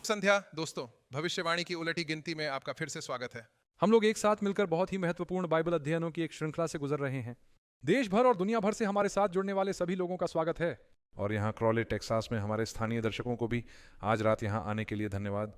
संध्या दोस्तों, भविष्यवाणी की उलटी गिनती में आपका फिर से स्वागत है। हम लोग एक साथ मिलकर बहुत ही महत्वपूर्ण बाइबल अध्ययनों की एक श्रृंखला से गुजर रहे हैं। देश भर और दुनिया भर से हमारे साथ जुड़ने वाले सभी लोगों का स्वागत है। और यहाँ क्रॉले टेक्सास में हमारे स्थानीय दर्शकों को भी आज रात यहाँ आने के लिए धन्यवाद।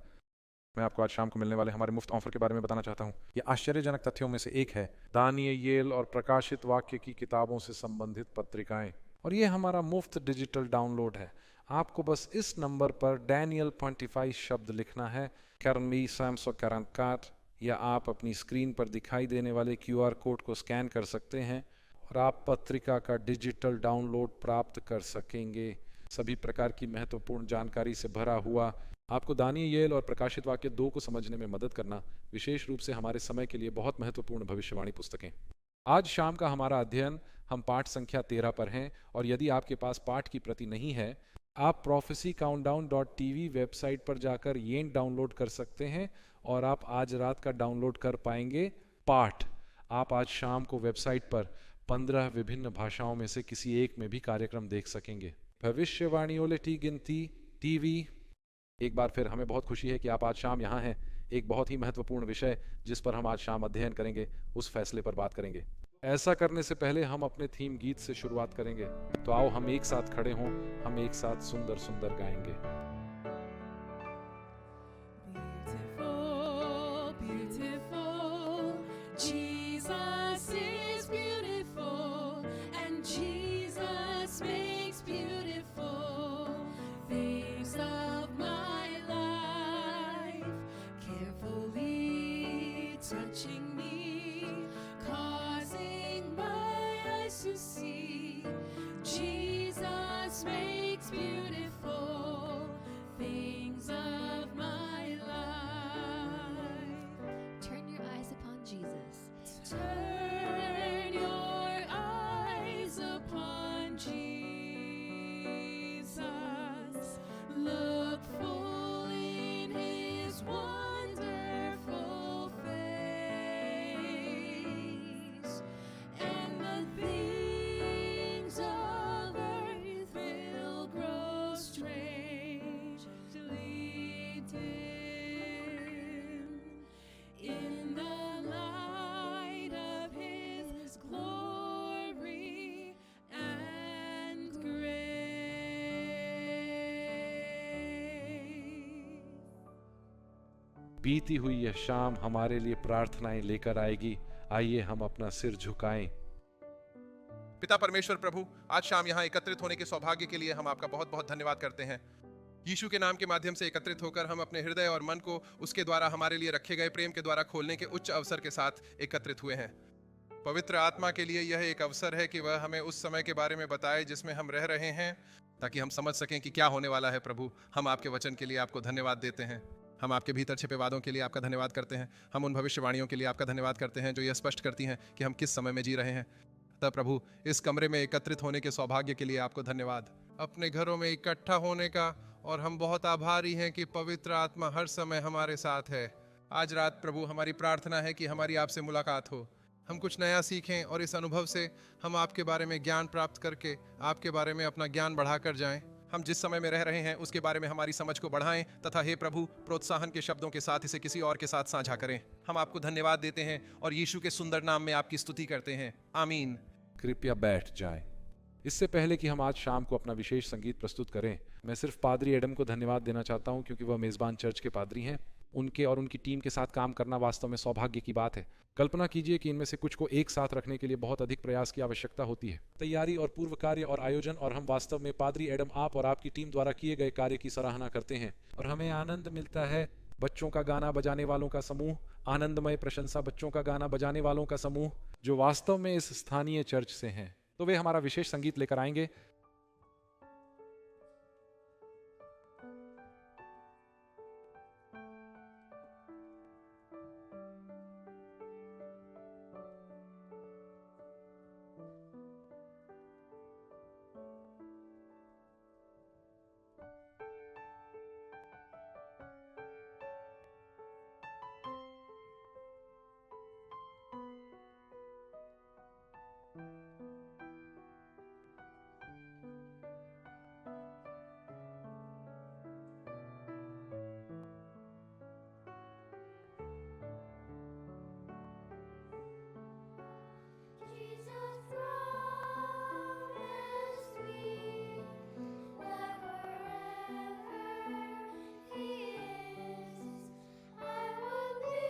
मैं आपको आज शाम को मिलने वाले हमारे मुफ्त ऑफर के बारे में बताना चाहता हूँ। ये आश्चर्यजनक तथ्यों में से एक है, दानियेल और प्रकाशित वाक्य की किताबों से संबंधित पत्रिकाएं। और ये हमारा मुफ्त डिजिटल डाउनलोड है। आपको बस इस नंबर पर डैनियल 25 शब्द लिखना है, करमी सैम्सो करंकाट, या आप अपनी स्क्रीन पर दिखाई देने वाले QR कोड को स्कैन कर सकते हैं और आप पत्रिका का डिजिटल डाउनलोड प्राप्त कर सकेंगे। सभी प्रकार की महत्वपूर्ण जानकारी से भरा हुआ, आपको दानियेल और प्रकाशित वाक्य 2 को समझने में मदद करना, विशेष रूप से हमारे समय के लिए बहुत महत्वपूर्ण भविष्यवाणी पुस्तकें। आज शाम का हमारा अध्ययन हम पाठ संख्या 13 पर हैं, और यदि आपके पास पाठ की प्रति नहीं है, आप prophecycountdown.tv वेबसाइट पर जाकर ये डाउनलोड कर सकते हैं और आप आज रात का डाउनलोड कर पाएंगे पाठ। आप आज शाम को वेबसाइट पर 15 विभिन्न भाषाओं में से किसी एक में भी कार्यक्रम देख सकेंगे। भविष्यवाणी उलटी गिनती टीवी। एक बार फिर हमें बहुत खुशी है कि आप आज शाम यहाँ हैं। एक बहुत ही महत्वपूर्ण विषय जिस पर हम आज शाम अध्ययन करेंगे, उस फैसले पर बात करेंगे। ऐसा करने से पहले हम अपने थीम गीत से शुरुआत करेंगे। तो आओ हम एक साथ खड़े हों, हम एक साथ सुंदर सुंदर गाएंगे। बीती हुई यह शाम हमारे लिए प्रार्थनाएं लेकर आएगी। आइए हम अपना सिर झुकाएं। पिता परमेश्वर प्रभु, आज शाम यहाँ एकत्रित होने के सौभाग्य के लिए हम आपका बहुत बहुत धन्यवाद करते हैं। यीशु के नाम के माध्यम से एकत्रित होकर हम अपने हृदय और मन को उसके द्वारा हमारे लिए रखे गए प्रेम के द्वारा खोलने के उच्च अवसर के साथ एकत्रित हुए हैं। पवित्र आत्मा के लिए यह एक अवसर है कि वह हमें उस समय के बारे में बताए जिसमें हम रह रहे हैं, ताकि हम समझ सकें कि क्या होने वाला है। प्रभु, हम आपके वचन के लिए आपको धन्यवाद देते हैं। हम आपके भीतर छिपे वादों के लिए आपका धन्यवाद करते हैं। हम उन भविष्यवाणियों के लिए आपका धन्यवाद करते हैं जो यह स्पष्ट करती हैं कि हम किस समय में जी रहे हैं। तब प्रभु, इस कमरे में एकत्रित होने के सौभाग्य के लिए आपको धन्यवाद। अपने घरों में इकट्ठा होने का, और हम बहुत आभारी हैं कि पवित्र आत्मा हर समय हमारे साथ है। आज रात प्रभु, हमारी प्रार्थना है कि हमारी आपसे मुलाकात हो, हम कुछ नया सीखें और इस अनुभव से हम आपके बारे में ज्ञान प्राप्त करके आपके बारे में अपना ज्ञान बढ़ाकर जाएं। हम जिस समय में रह रहे हैं उसके बारे में हमारी समझ को बढ़ाएं, तथा हे प्रभु, प्रोत्साहन के शब्दों के साथ इसे किसी और के साथ साझा करें। हम आपको धन्यवाद देते हैं और यीशु के सुंदर नाम में आपकी स्तुति करते हैं। आमीन। कृपया बैठ जाएं। इससे पहले कि हम आज शाम को अपना विशेष संगीत प्रस्तुत करें, मैं सिर्फ पादरी एडम को धन्यवाद देना चाहता हूं, क्योंकि वह मेजबान चर्च के पादरी हैं। उनके और उनकी टीम के साथ काम करना वास्तव में सौभाग्य की बात है। कल्पना कीजिए कि इनमें से कुछ को एक साथ रखने के लिए बहुत अधिक प्रयास की आवश्यकता होती है, तैयारी और पूर्व कार्य और आयोजन, और हम वास्तव में पादरी एडम, आप और आपकी टीम द्वारा किए गए कार्य की सराहना करते हैं। और हमें आनंद मिलता है बच्चों का गाना बजाने वालों का समूह, आनंदमय प्रशंसा बच्चों का गाना बजाने वालों का समूह, जो वास्तव में इस स्थानीय चर्च से हैं। तो वे हमारा विशेष संगीत लेकर आएंगे। Jesus promised me that wherever He is, I will be,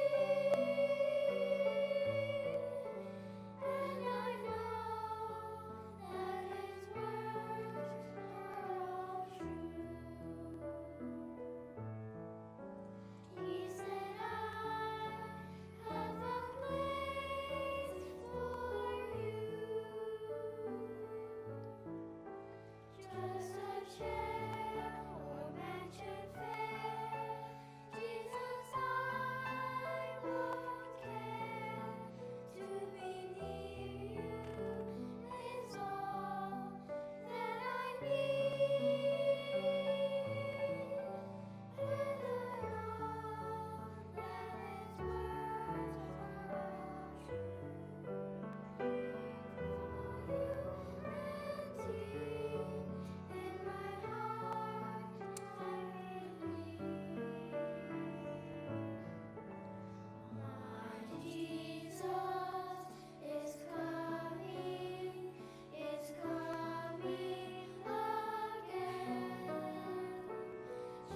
and I know that His words are all true. He said, I have a place for you, just a chair or mansion fair. Jesus, I won't care to be near you is all that I need. And I know that His words are all true. In my heart I believe my Jesus is coming again.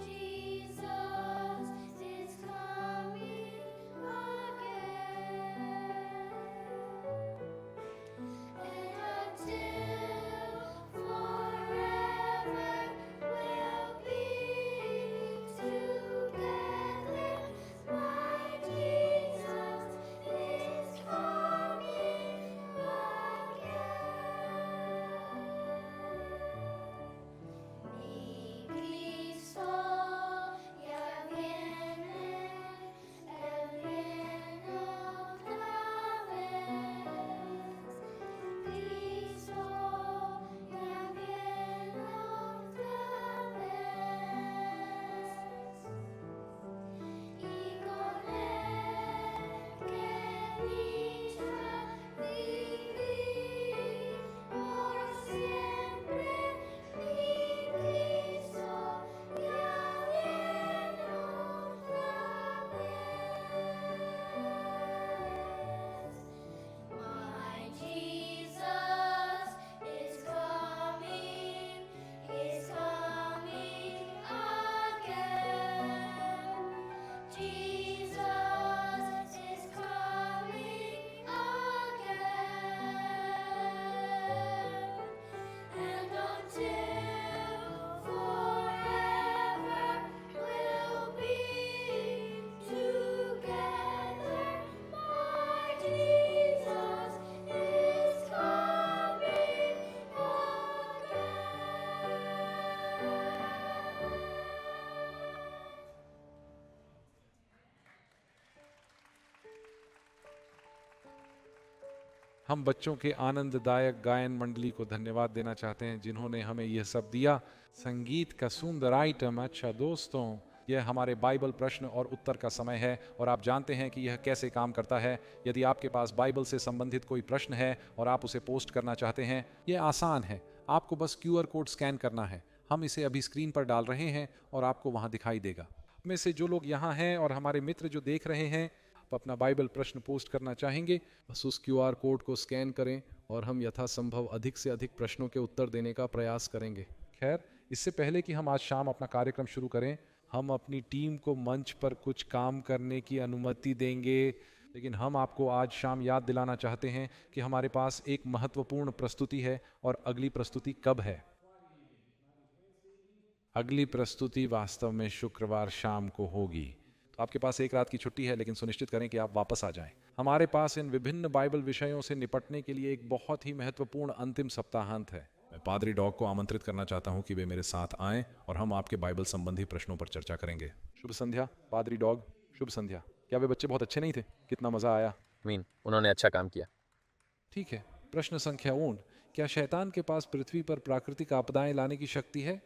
Jesus is coming again. And until forever we'll be together, my Jesus is coming again. Mi Cristo ya viene, Él viene otra vez. Cristo ya viene otra vez. Y con Él que dicha vivir por siempre. Mi Cristo ya viene otra vez. My Jesus is coming again. Jesus is coming again. And until forever we'll be together, my Jesus is coming again. हम बच्चों के आनंददायक गायन मंडली को धन्यवाद देना चाहते हैं जिन्होंने हमें यह सब दिया। संगीत का सुंदर आइटम। अच्छा दोस्तों, यह हमारे बाइबल प्रश्न और उत्तर का समय है और आप जानते हैं कि यह कैसे काम करता है। यदि आपके पास बाइबल से संबंधित कोई प्रश्न है और आप उसे पोस्ट करना चाहते हैं, यह आसान है। आपको बस QR कोड स्कैन करना है। हम इसे अभी स्क्रीन पर डाल रहे हैं और आपको वहां दिखाई देगा। में से जो लोग यहाँ हैं और हमारे मित्र जो देख रहे हैं, आप अपना बाइबल प्रश्न पोस्ट करना चाहेंगे, बस उस QR कोड को स्कैन करें और हम यथासंभव अधिक से अधिक प्रश्नों के उत्तर देने का प्रयास करेंगे। खैर, इससे पहले कि हम आज शाम अपना कार्यक्रम शुरू करें, हम अपनी टीम को मंच पर कुछ काम करने की अनुमति देंगे। लेकिन हम आपको आज शाम याद दिलाना चाहते हैं कि हमारे पास एक महत्वपूर्ण प्रस्तुति है। और अगली प्रस्तुति कब है? अगली प्रस्तुति वास्तव में शुक्रवार शाम को होगी। तो आपके पास एक रात की छुट्टी है, लेकिन सुनिश्चित करें कि आप वापस आ जाएं। हमारे पास इन विभिन्न बाइबल विषयों से निपटने के लिए एक बहुत ही महत्वपूर्ण अंतिम सप्ताहांत है। मैं पादरी डॉग को आमंत्रित करना चाहता हूं कि वे मेरे साथ आएं और हम आपके बाइबल संबंधी प्रश्नों पर चर्चा करेंगे। शुभ संध्या पादरी डॉग। शुभ संध्या। क्या वे बच्चे बहुत अच्छे नहीं थे? कितना मजा आया। मीन, उन्होंने अच्छा काम किया। ठीक है, प्रश्न संख्या 1, क्या शैतान के पास पृथ्वी पर प्राकृतिक आपदाएं लाने की शक्ति है?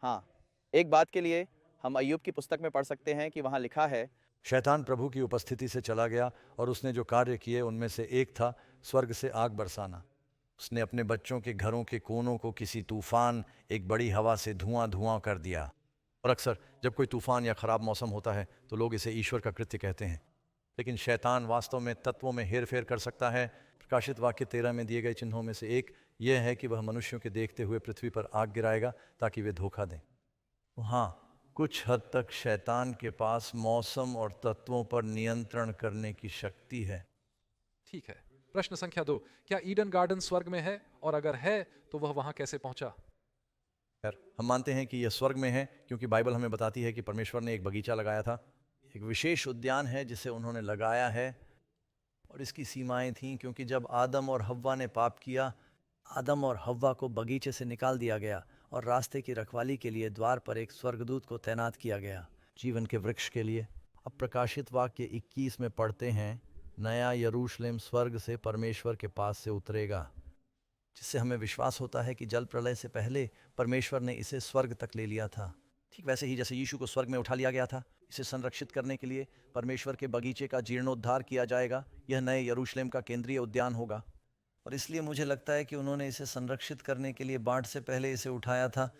हाँ, एक बात के लिए हम अय्यूब की पुस्तक में पढ़ सकते हैं कि वहाँ लिखा है, शैतान प्रभु की उपस्थिति से चला गया और उसने जो कार्य किए उनमें से एक था स्वर्ग से आग बरसाना। उसने अपने बच्चों के घरों के कोनों को किसी तूफान, एक बड़ी हवा से धुआं धुआं कर दिया। और अक्सर जब कोई तूफान या ख़राब मौसम होता है तो लोग इसे ईश्वर का कृत्य कहते हैं, लेकिन शैतान वास्तव में तत्वों में हेर फेर कर सकता है। प्रकाशित वाक्य 13 में दिए गए चिन्हों में से एक यह है कि वह मनुष्यों के देखते हुए पृथ्वी पर आग गिराएगा ताकि वे धोखा दें। हाँ, कुछ हद तक शैतान के पास मौसम और तत्वों पर नियंत्रण करने की शक्ति है। ठीक है। प्रश्न संख्या 2, क्या ईडन गार्डन स्वर्ग में है, और अगर है तो वह वहां कैसे पहुंचा? खैर, हम मानते हैं कि यह स्वर्ग में है क्योंकि बाइबल हमें बताती है कि परमेश्वर ने एक बगीचा लगाया था। एक विशेष उद्यान है जिसे उन्होंने लगाया है, और इसकी सीमाएं थीं क्योंकि जब आदम और हव्वा ने पाप किया, आदम और हव्वा को बगीचे से निकाल दिया गया और रास्ते की रखवाली के लिए द्वार पर एक स्वर्गदूत को तैनात किया गया, जीवन के वृक्ष के लिए। अब प्रकाशित वाक्य 21 में पढ़ते हैं, नया यरूशलेम स्वर्ग से परमेश्वर के पास से उतरेगा, जिससे हमें विश्वास होता है कि जल प्रलय से पहले परमेश्वर ने इसे स्वर्ग तक ले लिया था। ठीक वैसे ही जैसे यीशु को स्वर्ग में उठा लिया गया था, इसे संरक्षित करने के लिए परमेश्वर के बगीचे का जीर्णोद्धार किया जाएगा। यह नए यरूशलेम का केंद्रीय उद्यान होगा, और इसलिए मुझे लगता है कि उन्होंने इसे संरक्षित करने के लिए बाढ़ से पहले इसे उठाया था,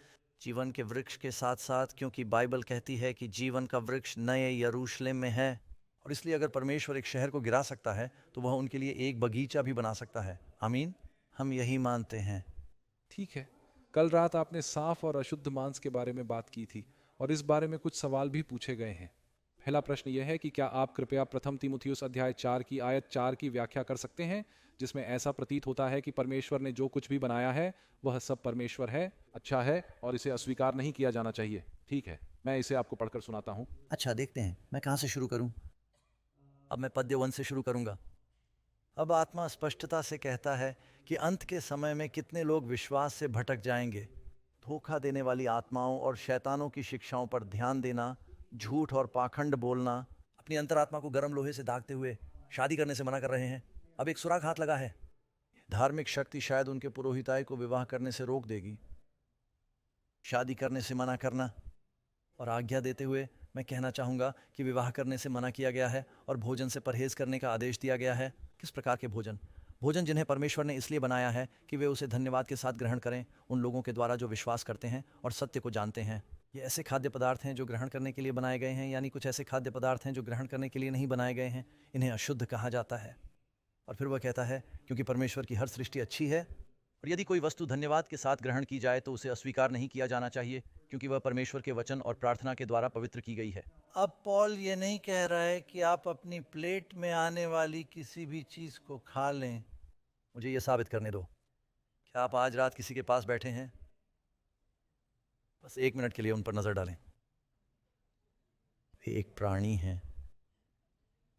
जीवन के वृक्ष के साथ साथ, क्योंकि बाइबल कहती है कि जीवन का वृक्ष नए यरूशलेम में है। और इसलिए अगर परमेश्वर एक शहर को गिरा सकता है तो वह उनके लिए एक बगीचा भी बना सकता है। आमीन, हम यही मानते हैं। ठीक है। कल रात आपने साफ और अशुद्ध मांस के बारे में बात की थी, और इस बारे में कुछ सवाल भी पूछे गए हैं। पहला प्रश्न यह है कि क्या आप कृपया प्रथम तीमुथियुस अध्याय 4 की आयत 4 की व्याख्या कर सकते हैं, जिसमें ऐसा प्रतीत होता है कि परमेश्वर ने जो कुछ भी बनाया है वह सब परमेश्वर है, अच्छा है, और इसे अस्वीकार नहीं किया जाना चाहिए। ठीक है, मैं इसे आपको पढ़कर सुनाता हूँ। अच्छा, देखते हैं मैं कहाँ से शुरू करूँ। अब मैं पद्य 1 से शुरू करूँगा। अब आत्मा स्पष्टता से कहता है कि अंत के समय में कितने लोग विश्वास से भटक जाएंगे। धोखा देने वाली आत्माओं और शैतानों की शिक्षाओं पर ध्यान देना, झूठ और पाखंड बोलना, अपनी अंतरात्मा को गर्म लोहे से दागते हुए शादी करने से मना कर रहे हैं। अब एक सुराग हाथ लगा है। धार्मिक शक्ति शायद उनके पुरोहिताई को विवाह करने से रोक देगी। शादी करने से मना करना, और आज्ञा देते हुए मैं कहना चाहूँगा कि विवाह करने से मना किया गया है और भोजन से परहेज करने का आदेश दिया गया है। किस प्रकार के भोजन? भोजन जिन्हें परमेश्वर ने इसलिए बनाया है कि वे उसे धन्यवाद के साथ ग्रहण करें, उन लोगों के द्वारा जो विश्वास करते हैं और सत्य को जानते हैं। ये ऐसे खाद्य पदार्थ हैं जो ग्रहण करने के लिए बनाए गए हैं, यानी कुछ ऐसे खाद्य पदार्थ हैं जो ग्रहण करने के लिए नहीं बनाए गए हैं। इन्हें अशुद्ध कहा जाता है। और फिर वह कहता है क्योंकि परमेश्वर की हर सृष्टि अच्छी है, और यदि कोई वस्तु धन्यवाद के साथ ग्रहण की जाए तो उसे अस्वीकार नहीं किया जाना चाहिए, क्योंकि वह परमेश्वर के वचन और प्रार्थना के द्वारा पवित्र की गई है। अब पॉल ये नहीं कह रहा है कि आप अपनी प्लेट में आने वाली किसी भी चीज़ को खा लें। मुझे ये साबित करने दो, क्या आप आज रात किसी के पास बैठे हैं? बस 1 मिनट के लिए उन पर नज़र डालें। वे एक प्राणी हैं।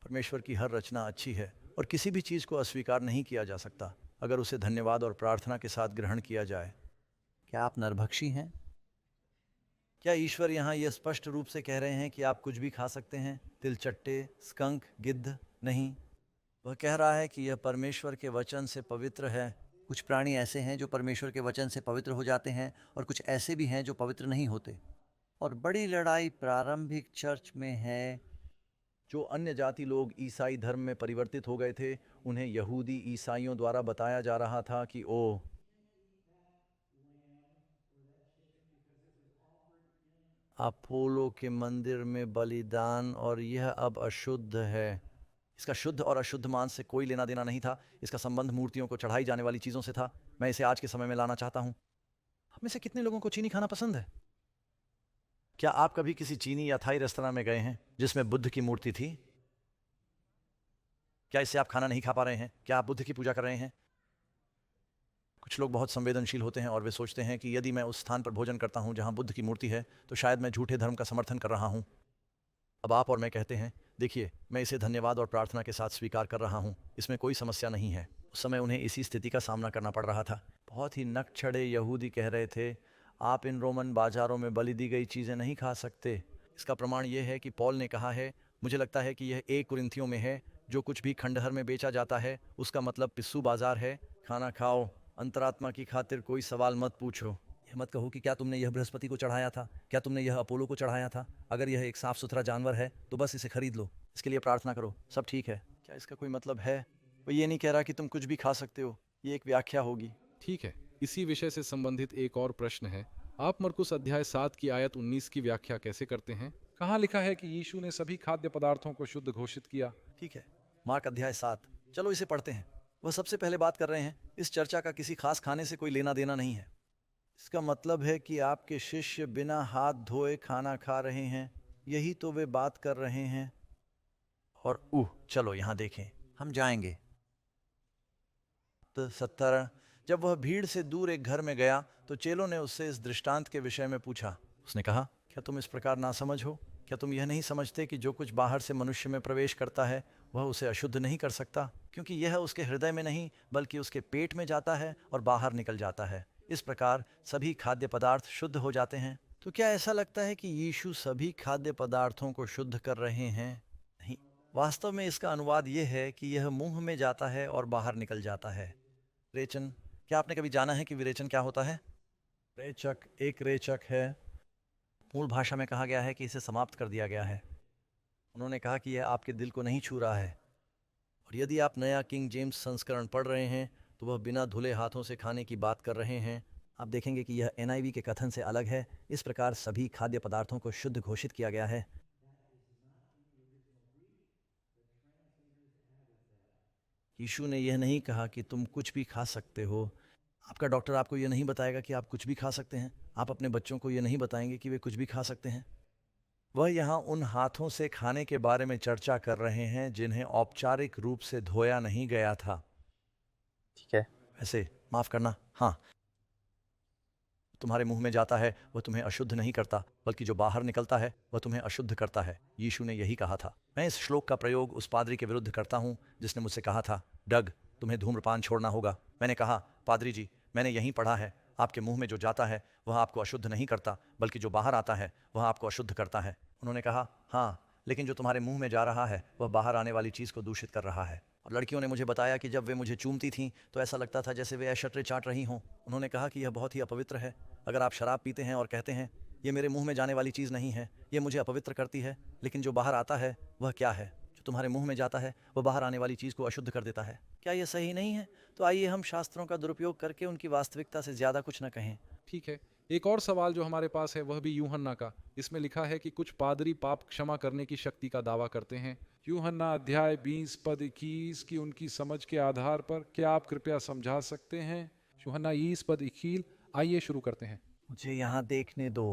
परमेश्वर की हर रचना अच्छी है और किसी भी चीज़ को अस्वीकार नहीं किया जा सकता अगर उसे धन्यवाद और प्रार्थना के साथ ग्रहण किया जाए। क्या आप नरभक्षी हैं? क्या ईश्वर यहाँ यह स्पष्ट रूप से कह रहे हैं कि आप कुछ भी खा सकते हैं? तिलचट्टे, स्कंक, गिद्ध? नहीं, वह कह रहा है कि यह परमेश्वर के वचन से पवित्र है। कुछ प्राणी ऐसे हैं जो परमेश्वर के वचन से पवित्र हो जाते हैं, और कुछ ऐसे भी हैं जो पवित्र नहीं होते। और बड़ी लड़ाई प्रारंभिक चर्च में है। जो अन्य जाति लोग ईसाई धर्म में परिवर्तित हो गए थे, उन्हें यहूदी ईसाइयों द्वारा बताया जा रहा था कि ओ अपोलो के मंदिर में बलिदान, और यह अब अशुद्ध है। इसका शुद्ध और अशुद्ध मांस से कोई लेना देना नहीं था। इसका संबंध मूर्तियों को चढ़ाई जाने वाली चीज़ों से था। मैं इसे आज के समय में लाना चाहता हूँ। हम में से कितने लोगों को चीनी खाना पसंद है? क्या आप कभी किसी चीनी या थाई रेस्तरां में गए हैं जिसमें बुद्ध की मूर्ति थी? क्या इससे आप खाना नहीं खा पा रहे हैं? क्या आप बुद्ध की पूजा कर रहे हैं? कुछ लोग बहुत संवेदनशील होते हैं और वे सोचते हैं कि यदि मैं उस स्थान पर भोजन करता हूं जहां बुद्ध की मूर्ति है तो शायद मैं झूठे धर्म का समर्थन कर रहा हूं। अब आप और मैं कहते हैं, देखिए, मैं इसे धन्यवाद और प्रार्थना के साथ स्वीकार कर रहा हूं, इसमें कोई समस्या नहीं है। उस समय उन्हें इसी स्थिति का सामना करना पड़ रहा था। बहुत ही नकचढ़े यहूदी कह रहे थे, आप इन रोमन बाजारों में बलि दी गई चीज़ें नहीं खा सकते। इसका प्रमाण यह है कि पॉल ने कहा है, मुझे लगता है कि यह 1 कुरिन्थियों में है, जो कुछ भी खंडहर में बेचा जाता है उसका मतलब पिस्सू बाजार है। खाना खाओ, अंतरात्मा की खातिर कोई सवाल मत पूछो। यह मत कहो कि क्या तुमने यह बृहस्पति को चढ़ाया था, क्या तुमने यह अपोलो को चढ़ाया था। अगर यह एक साफ सुथरा जानवर है तो बस इसे खरीद लो, इसके लिए प्रार्थना करो, सब ठीक है। क्या इसका कोई मतलब है? वो ये नहीं कह रहा कि तुम कुछ भी खा सकते हो, ये एक व्याख्या होगी। ठीक है, इसी विषय से संबंधित एक और प्रश्न है। आप मरकुस अध्याय 7 की आयत 19 की व्याख्या कैसे करते हैं? कहाँ लिखा है कि यीशु ने सभी खाद्य पदार्थों को शुद्ध घोषित किया? ठीक है, मार्क अध्याय 7, चलो इसे पढ़ते हैं। वह सबसे पहले बात कर रहे हैं, इस चर्चा का किसी खास खाने से कोई लेना देना नहीं है। इसका मतलब है कि आपके शिष्य बिना हाथ धोए खाना खा रहे हैं, यही तो वे बात कर रहे हैं। और चलो यहाँ देखें, हम जाएंगे। तो 17, जब वह भीड़ से दूर एक घर में गया तो चेलों ने उससे इस दृष्टांत के विषय में पूछा। उसने कहा, क्या तुम इस प्रकार ना समझ हो? क्या तुम यह नहीं समझते कि जो कुछ बाहर से मनुष्य में प्रवेश करता है वह उसे अशुद्ध नहीं कर सकता, क्योंकि यह उसके हृदय में नहीं बल्कि उसके पेट में जाता है और बाहर निकल जाता है। इस प्रकार सभी खाद्य पदार्थ शुद्ध हो जाते हैं। तो क्या ऐसा लगता है कि यीशु सभी खाद्य पदार्थों को शुद्ध कर रहे हैं? नहीं, वास्तव में इसका अनुवाद यह है कि यह मुंह में जाता है और बाहर निकल जाता है। रेचन, क्या आपने कभी जाना है कि विरेचन क्या होता है? रेचक एक रेचक है। मूल भाषा में कहा गया है कि इसे समाप्त कर दिया गया है। उन्होंने कहा कि यह आपके दिल को नहीं छू रहा है। और यदि आप नया किंग जेम्स संस्करण पढ़ रहे हैं तो वह बिना धुले हाथों से खाने की बात कर रहे हैं। आप देखेंगे कि यह NIV के कथन से अलग है। इस प्रकार सभी खाद्य पदार्थों को शुद्ध घोषित किया गया है। यीशु ने यह नहीं कहा कि तुम कुछ भी खा सकते हो। आपका डॉक्टर आपको यह नहीं बताएगा कि आप कुछ भी खा सकते हैं। आप अपने बच्चों को यह नहीं बताएंगे कि वे कुछ भी खा सकते हैं। वह यहाँ उन हाथों से खाने के बारे में चर्चा कर रहे हैं जिन्हें औपचारिक रूप से धोया नहीं गया था। ठीक है। वैसे माफ करना, हाँ, तुम्हारे मुंह में जाता है वह तुम्हें अशुद्ध नहीं करता, बल्कि जो बाहर निकलता है वह तुम्हें अशुद्ध करता है। यीशु ने यही कहा था। मैं इस श्लोक का प्रयोग उस पादरी के विरुद्ध करता हूँ जिसने मुझसे कहा था, डग, तुम्हें धूम्रपान छोड़ना होगा। मैंने कहा, पादरी जी, मैंने यहीं पढ़ा है, आपके मुंह में जो जाता है वह आपको अशुद्ध नहीं करता, बल्कि जो बाहर आता है वह आपको अशुद्ध करता है। उन्होंने कहा, हाँ, लेकिन जो तुम्हारे मुंह में जा रहा है वह बाहर आने वाली चीज़ को दूषित कर रहा है। और लड़कियों ने मुझे बताया कि जब वे मुझे चूमती थीं तो ऐसा लगता था जैसे वे ऐशट्रे चाट रही हों। उन्होंने कहा कि यह बहुत ही अपवित्र है। अगर आप शराब पीते हैं और कहते हैं, ये मेरे मुंह में जाने वाली चीज़ नहीं है, ये मुझे अपवित्र करती है, लेकिन जो बाहर आता है वह क्या है? जो तुम्हारे मुंह में जाता है वह बाहर आने वाली चीज़ को अशुद्ध कर देता है। क्या यह सही नहीं है? तो आइए हम शास्त्रों का दुरुपयोग करके उनकी वास्तविकता से ज़्यादा कुछ न कहें। ठीक है, एक और सवाल जो हमारे पास है वह भी यूहन्ना का। इसमें लिखा है कि कुछ पादरी पाप क्षमा करने की शक्ति का दावा करते हैं। यूहन्ना अध्याय 20 पद 21 की उनकी समझ के आधार पर क्या आप कृपया समझा सकते हैं? यूहन्ना 20 पद 21, आइए शुरू करते हैं। मुझे यहाँ देखने दो।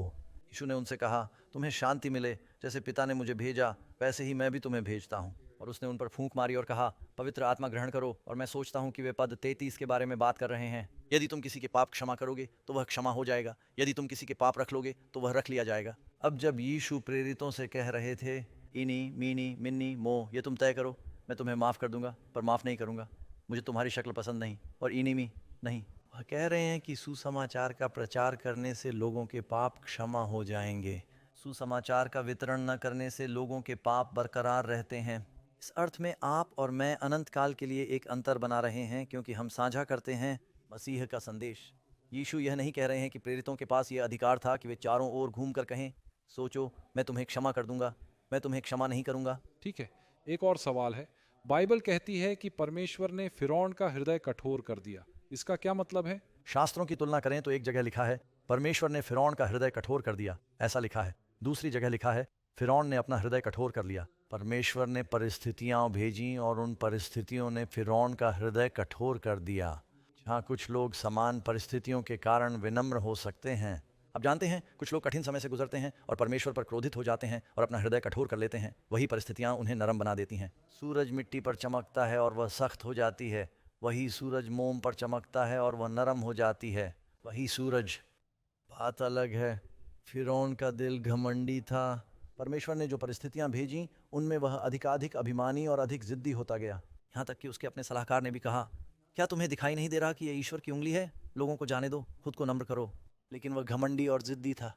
यीशु ने उनसे कहा, तुम्हें शांति मिले। जैसे पिता ने मुझे भेजा वैसे ही मैं भी तुम्हें भेजता हूँ। और उसने उन पर फूंक मारी और कहा, पवित्र आत्मा ग्रहण करो। और मैं सोचता हूँ कि वे पद 33 के बारे में बात कर रहे हैं। यदि तुम किसी के पाप क्षमा करोगे तो वह क्षमा हो जाएगा, यदि तुम किसी के पाप रख लोगे तो वह रख लिया जाएगा। अब जब यीशु प्रेरितों से कह रहे थे, इनी मीनी मिन्नी मो, ये तुम तय करो, मैं तुम्हें माफ़ कर दूंगा पर माफ़ नहीं करूंगा, मुझे तुम्हारी शक्ल पसंद नहीं, और इनी मी नहीं। वह कह रहे हैं कि सुसमाचार का प्रचार करने से लोगों के पाप क्षमा हो जाएंगे। सुसमाचार का वितरण न करने से लोगों के पाप बरकरार रहते हैं। इस अर्थ में आप और मैं अनंत काल के लिए एक अंतर बना रहे हैं, क्योंकि हम साझा करते हैं मसीह का संदेश। यीशु यह नहीं कह रहे हैं कि प्रेरितों के पास यह अधिकार था कि वे चारों ओर घूम कर कहें, सोचो मैं तुम्हें क्षमा कर दूंगा, मैं तुम्हें क्षमा नहीं करूंगा। ठीक है, एक और सवाल है। बाइबल कहती है कि परमेश्वर ने फिरौन का हृदय कठोर कर दिया। इसका क्या मतलब है? शास्त्रों की तुलना करें तो एक जगह लिखा है, परमेश्वर ने फिरौन का हृदय कठोर कर दिया, ऐसा लिखा है। दूसरी जगह लिखा है, फिरौन ने अपना हृदय कठोर कर लिया। परमेश्वर ने परिस्थितियां भेजी और उन परिस्थितियों ने फिरौन का हृदय कठोर कर दिया। जहाँ कुछ लोग समान परिस्थितियों के कारण विनम्र हो सकते हैं। आप जानते हैं, कुछ लोग कठिन समय से गुजरते हैं और परमेश्वर पर क्रोधित हो जाते हैं और अपना हृदय कठोर कर लेते हैं। वही परिस्थितियां उन्हें नरम बना देती हैं। सूरज मिट्टी पर चमकता है और वह सख्त हो जाती है। वही सूरज मोम पर चमकता है और वह नरम हो जाती है। वही सूरज। बात अलग है। फिरौन का दिल घमंडी था। परमेश्वर ने जो परिस्थितियां भेजी उनमें वह अधिकाधिक अभिमानी और अधिक जिद्दी होता गया। यहाँ तक कि उसके अपने सलाहकार ने भी कहा, क्या तुम्हें दिखाई नहीं दे रहा कि यह ईश्वर की उंगली है? लोगों को जाने दो, खुद को नम्र करो। लेकिन वह घमंडी और जिद्दी था।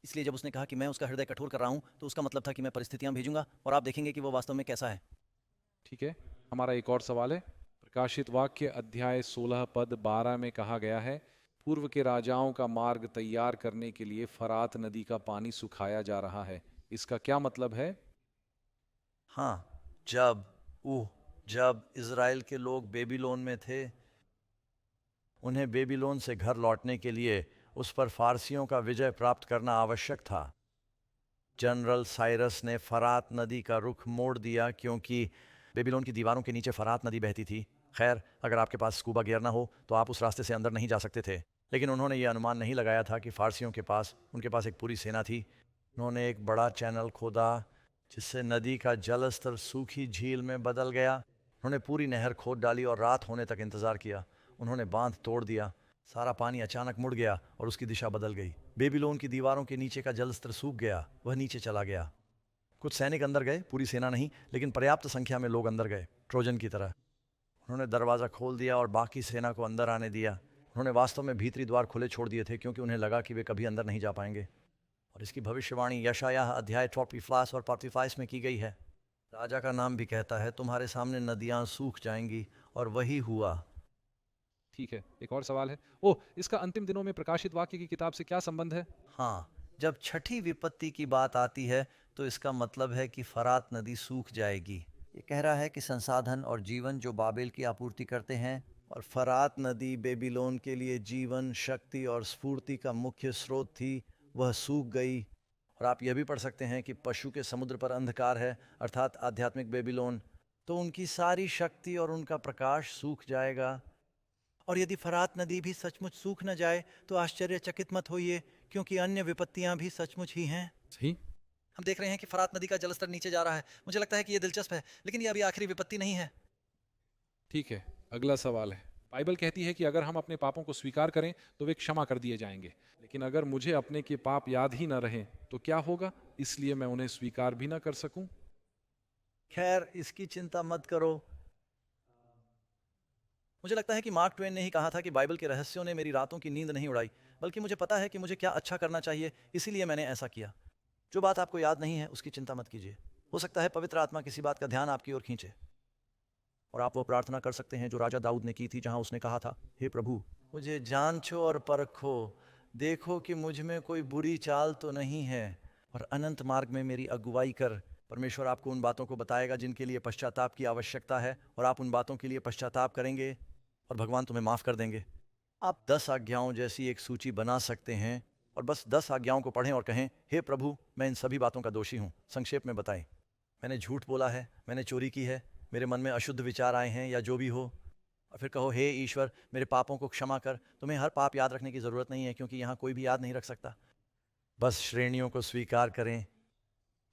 इसलिए जब उसने कहा कि मैं उसका हृदय कठोर कर रहा हूँ, तो उसका मतलब था कि मैं परिस्थितियां भेजूंगा और आप देखेंगे कि वो वास्तव में कैसा है। ठीक है, हमारा एक और सवाल है। प्रकाशित वाक्य अध्याय 16 पद 12 में कहा गया है, पूर्व के राजाओं का मार्ग तैयार करने के लिए फरात नदी का पानी सुखाया जा रहा है। इसका क्या मतलब है? हाँ, जब इज़राइल के लोग बेबीलोन में थे, उन्हें बेबीलोन से घर लौटने के लिए उस पर फारसियों का विजय प्राप्त करना आवश्यक था। जनरल साइरस ने फरात नदी का रुख मोड़ दिया क्योंकि बेबीलोन की दीवारों के नीचे फरात नदी बहती थी। खैर, अगर आपके पास स्कूबा गियर ना हो तो आप उस रास्ते से अंदर नहीं जा सकते थे, लेकिन उन्होंने ये अनुमान नहीं लगाया था कि फारसियों के पास उनके पास एक पूरी सेना थी। उन्होंने एक बड़ा चैनल खोदा जिससे नदी का जल स्तर सूखी झील में बदल गया। उन्होंने पूरी नहर खोद डाली और रात होने तक इंतजार किया। उन्होंने बांध तोड़ दिया। सारा पानी अचानक मुड़ गया और उसकी दिशा बदल गई। बेबीलोन की दीवारों के नीचे का जल स्तर सूख गया, वह नीचे चला गया। कुछ सैनिक अंदर गए, पूरी सेना नहीं, लेकिन पर्याप्त संख्या में लोग अंदर गए, ट्रोजन की तरह। उन्होंने दरवाज़ा खोल दिया और बाकी सेना को अंदर आने दिया। उन्होंने वास्तव में भीतरी द्वार खुले छोड़ दिए थे क्योंकि उन्हें लगा कि वे कभी अंदर नहीं जा पाएंगे। और इसकी भविष्यवाणी यशायाह अध्याय 45 और 45 में की गई है। राजा का नाम भी कहता है, तुम्हारे सामने नदियाँ सूख जाएंगी, और वही हुआ। ठीक है, एक और सवाल है। ओह, इसका अंतिम दिनों में प्रकाशित वाक्य की किताब से क्या संबंध है? हाँ, जब छठी विपत्ति की बात आती है तो इसका मतलब है कि फरात नदी सूख जाएगी। ये कह रहा है कि संसाधन और जीवन जो बाबेल की आपूर्ति करते हैं, और फरात नदी बेबीलोन के लिए जीवन, शक्ति और स्फूर्ति का मुख्य स्रोत थी, वह सूख गई। और आप यह भी पढ़ सकते हैं कि पशु के समुद्र पर अंधकार है, अर्थात आध्यात्मिक बेबीलोन, तो उनकी सारी शक्ति और उनका प्रकाश सूख जाएगा। और यदि फरात नदी भी सचमुच सूख न जाए तो आश्चर्यचकित मत होइए, क्योंकि अन्य विपत्तियां भी सचमुच ही हैं। सही। हम देख रहे हैं कि फरात नदी का जलस्तर नीचे जा रहा है। मुझे लगता है कि यह दिलचस्प है, लेकिन यह अभी आखिरी विपत्ति नहीं है। ठीक है, अगला सवाल है। बाइबल कहती है कि अगर हम अपने पापों को स्वीकार करें तो वे क्षमा कर दिए जाएंगे, लेकिन अगर मुझे अपने के पाप याद ही न रहें तो क्या होगा, इसलिए मैं उन्हें स्वीकार भी ना कर सकूं? खैर, इसकी चिंता मत करो। मुझे लगता है कि मार्क ट्वेन ने ही कहा था कि बाइबल के रहस्यों ने मेरी रातों की नींद नहीं उड़ाई, बल्कि मुझे पता है कि मुझे क्या अच्छा करना चाहिए, इसीलिए मैंने ऐसा किया। जो बात आपको याद नहीं है उसकी चिंता मत कीजिए। हो सकता है पवित्र आत्मा किसी बात का ध्यान आपकी ओर खींचे, और आप वो प्रार्थना कर सकते हैं जो राजा दाऊद ने की थी, जहां उसने कहा था, हे प्रभु, मुझे जांचो और परखो, देखो कि मुझ में कोई बुरी चाल तो नहीं है, और अनंत मार्ग में मेरी अगुवाई कर। परमेश्वर आपको उन बातों को बताएगा जिनके लिए पश्चाताप की आवश्यकता है, और आप उन बातों के लिए पश्चाताप करेंगे और भगवान तुम्हें माफ़ कर देंगे। आप 10 आज्ञाओं जैसी एक सूची बना सकते हैं और बस 10 आज्ञाओं को पढ़ें और कहें, हे प्रभु, मैं इन सभी बातों का दोषी हूँ। संक्षेप में बताएं, मैंने झूठ बोला है, मैंने चोरी की है, मेरे मन में अशुद्ध विचार आए हैं, या जो भी हो। और फिर कहो, हे ईश्वर, मेरे पापों को क्षमा कर। तुम्हें हर पाप याद रखने की ज़रूरत नहीं है, क्योंकि यहाँ कोई भी याद नहीं रख सकता। बस श्रेणियों को स्वीकार करें।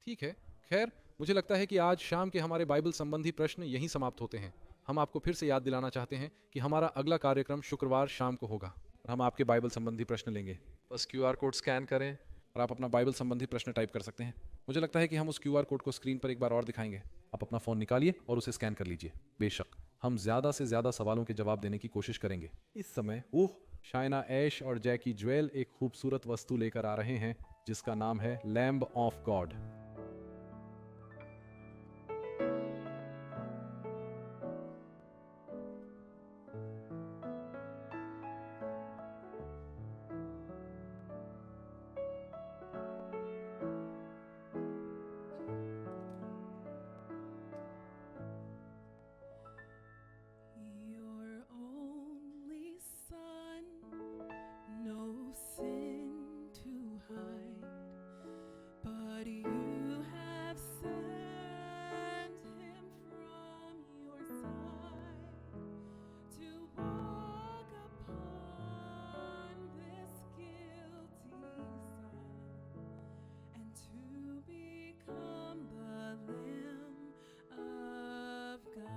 ठीक है। खैर, मुझे लगता है कि आज शाम के हमारे बाइबल संबंधी प्रश्न यहीं समाप्त होते हैं। हम आपको फिर से याद दिलाना चाहते हैं कि हमारा अगला कार्यक्रम शुक्रवार शाम को होगा, और हम आपके बाइबल संबंधी प्रश्न लेंगे। बस QR कोड स्कैन करें और आप अपना बाइबल संबंधी प्रश्न टाइप कर सकते हैं। मुझे लगता है कि हम उस QR कोड को स्क्रीन पर एक बार और दिखाएंगे। आप अपना फ़ोन निकालिए और उसे स्कैन कर लीजिए। बेशक हम ज़्यादा से ज़्यादा सवालों के जवाब देने की कोशिश करेंगे। इस समय शाइना ऐश और जैकी ज्वेल एक खूबसूरत वस्तु लेकर आ रहे हैं जिसका नाम है lamb of God. Your only Son, no sin to hide, but you have sent him from your side to walk upon this guilty side and to become the Lamb of God.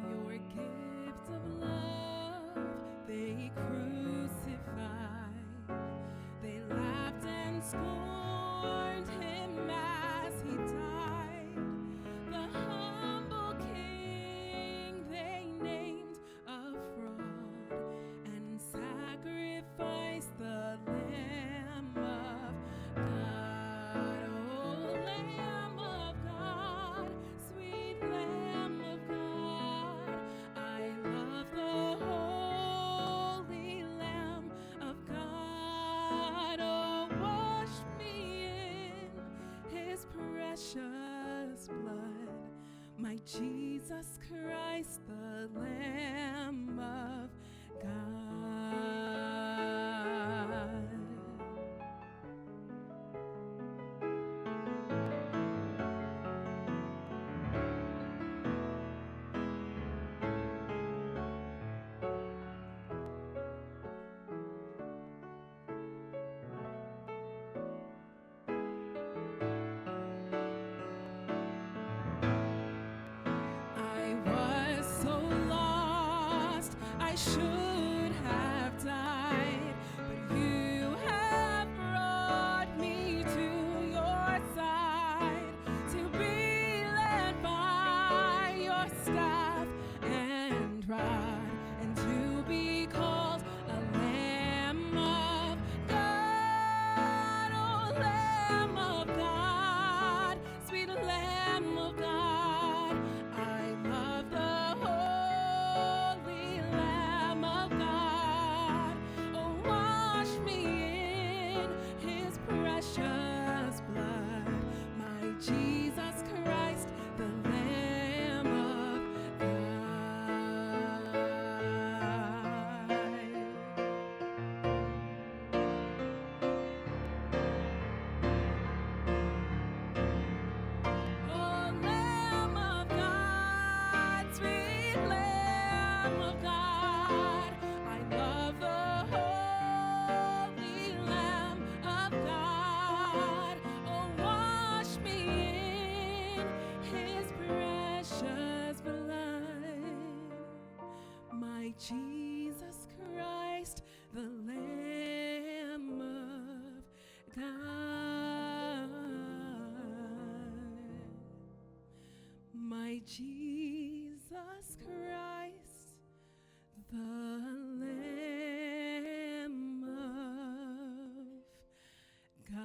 Your gift of love they crucified. They laughed and scorned him as he died. The humble king they named a fraud and sacrificed the Lamb of God. Oh, Lamb of God, sweet Lamb of God, I love the holy Lamb of God. Jesus Christ, the Lamb of God. I was so lost, I should have died, but you have brought me to your side to be led by your staff and rod, and to be called a Lamb of God, oh Lamb of God, sweet Lamb of God. I love the holy Lamb of God. Oh, wash me in his precious blood, my Jesus Christ, the Lamb of God. Oh, Lamb of God, sweet Lamb of God, I love the holy Lamb of God. Oh, wash me in his precious blood, my Jesus Christ, the Lamb of God. My Jesus Christ, the Lamb of God.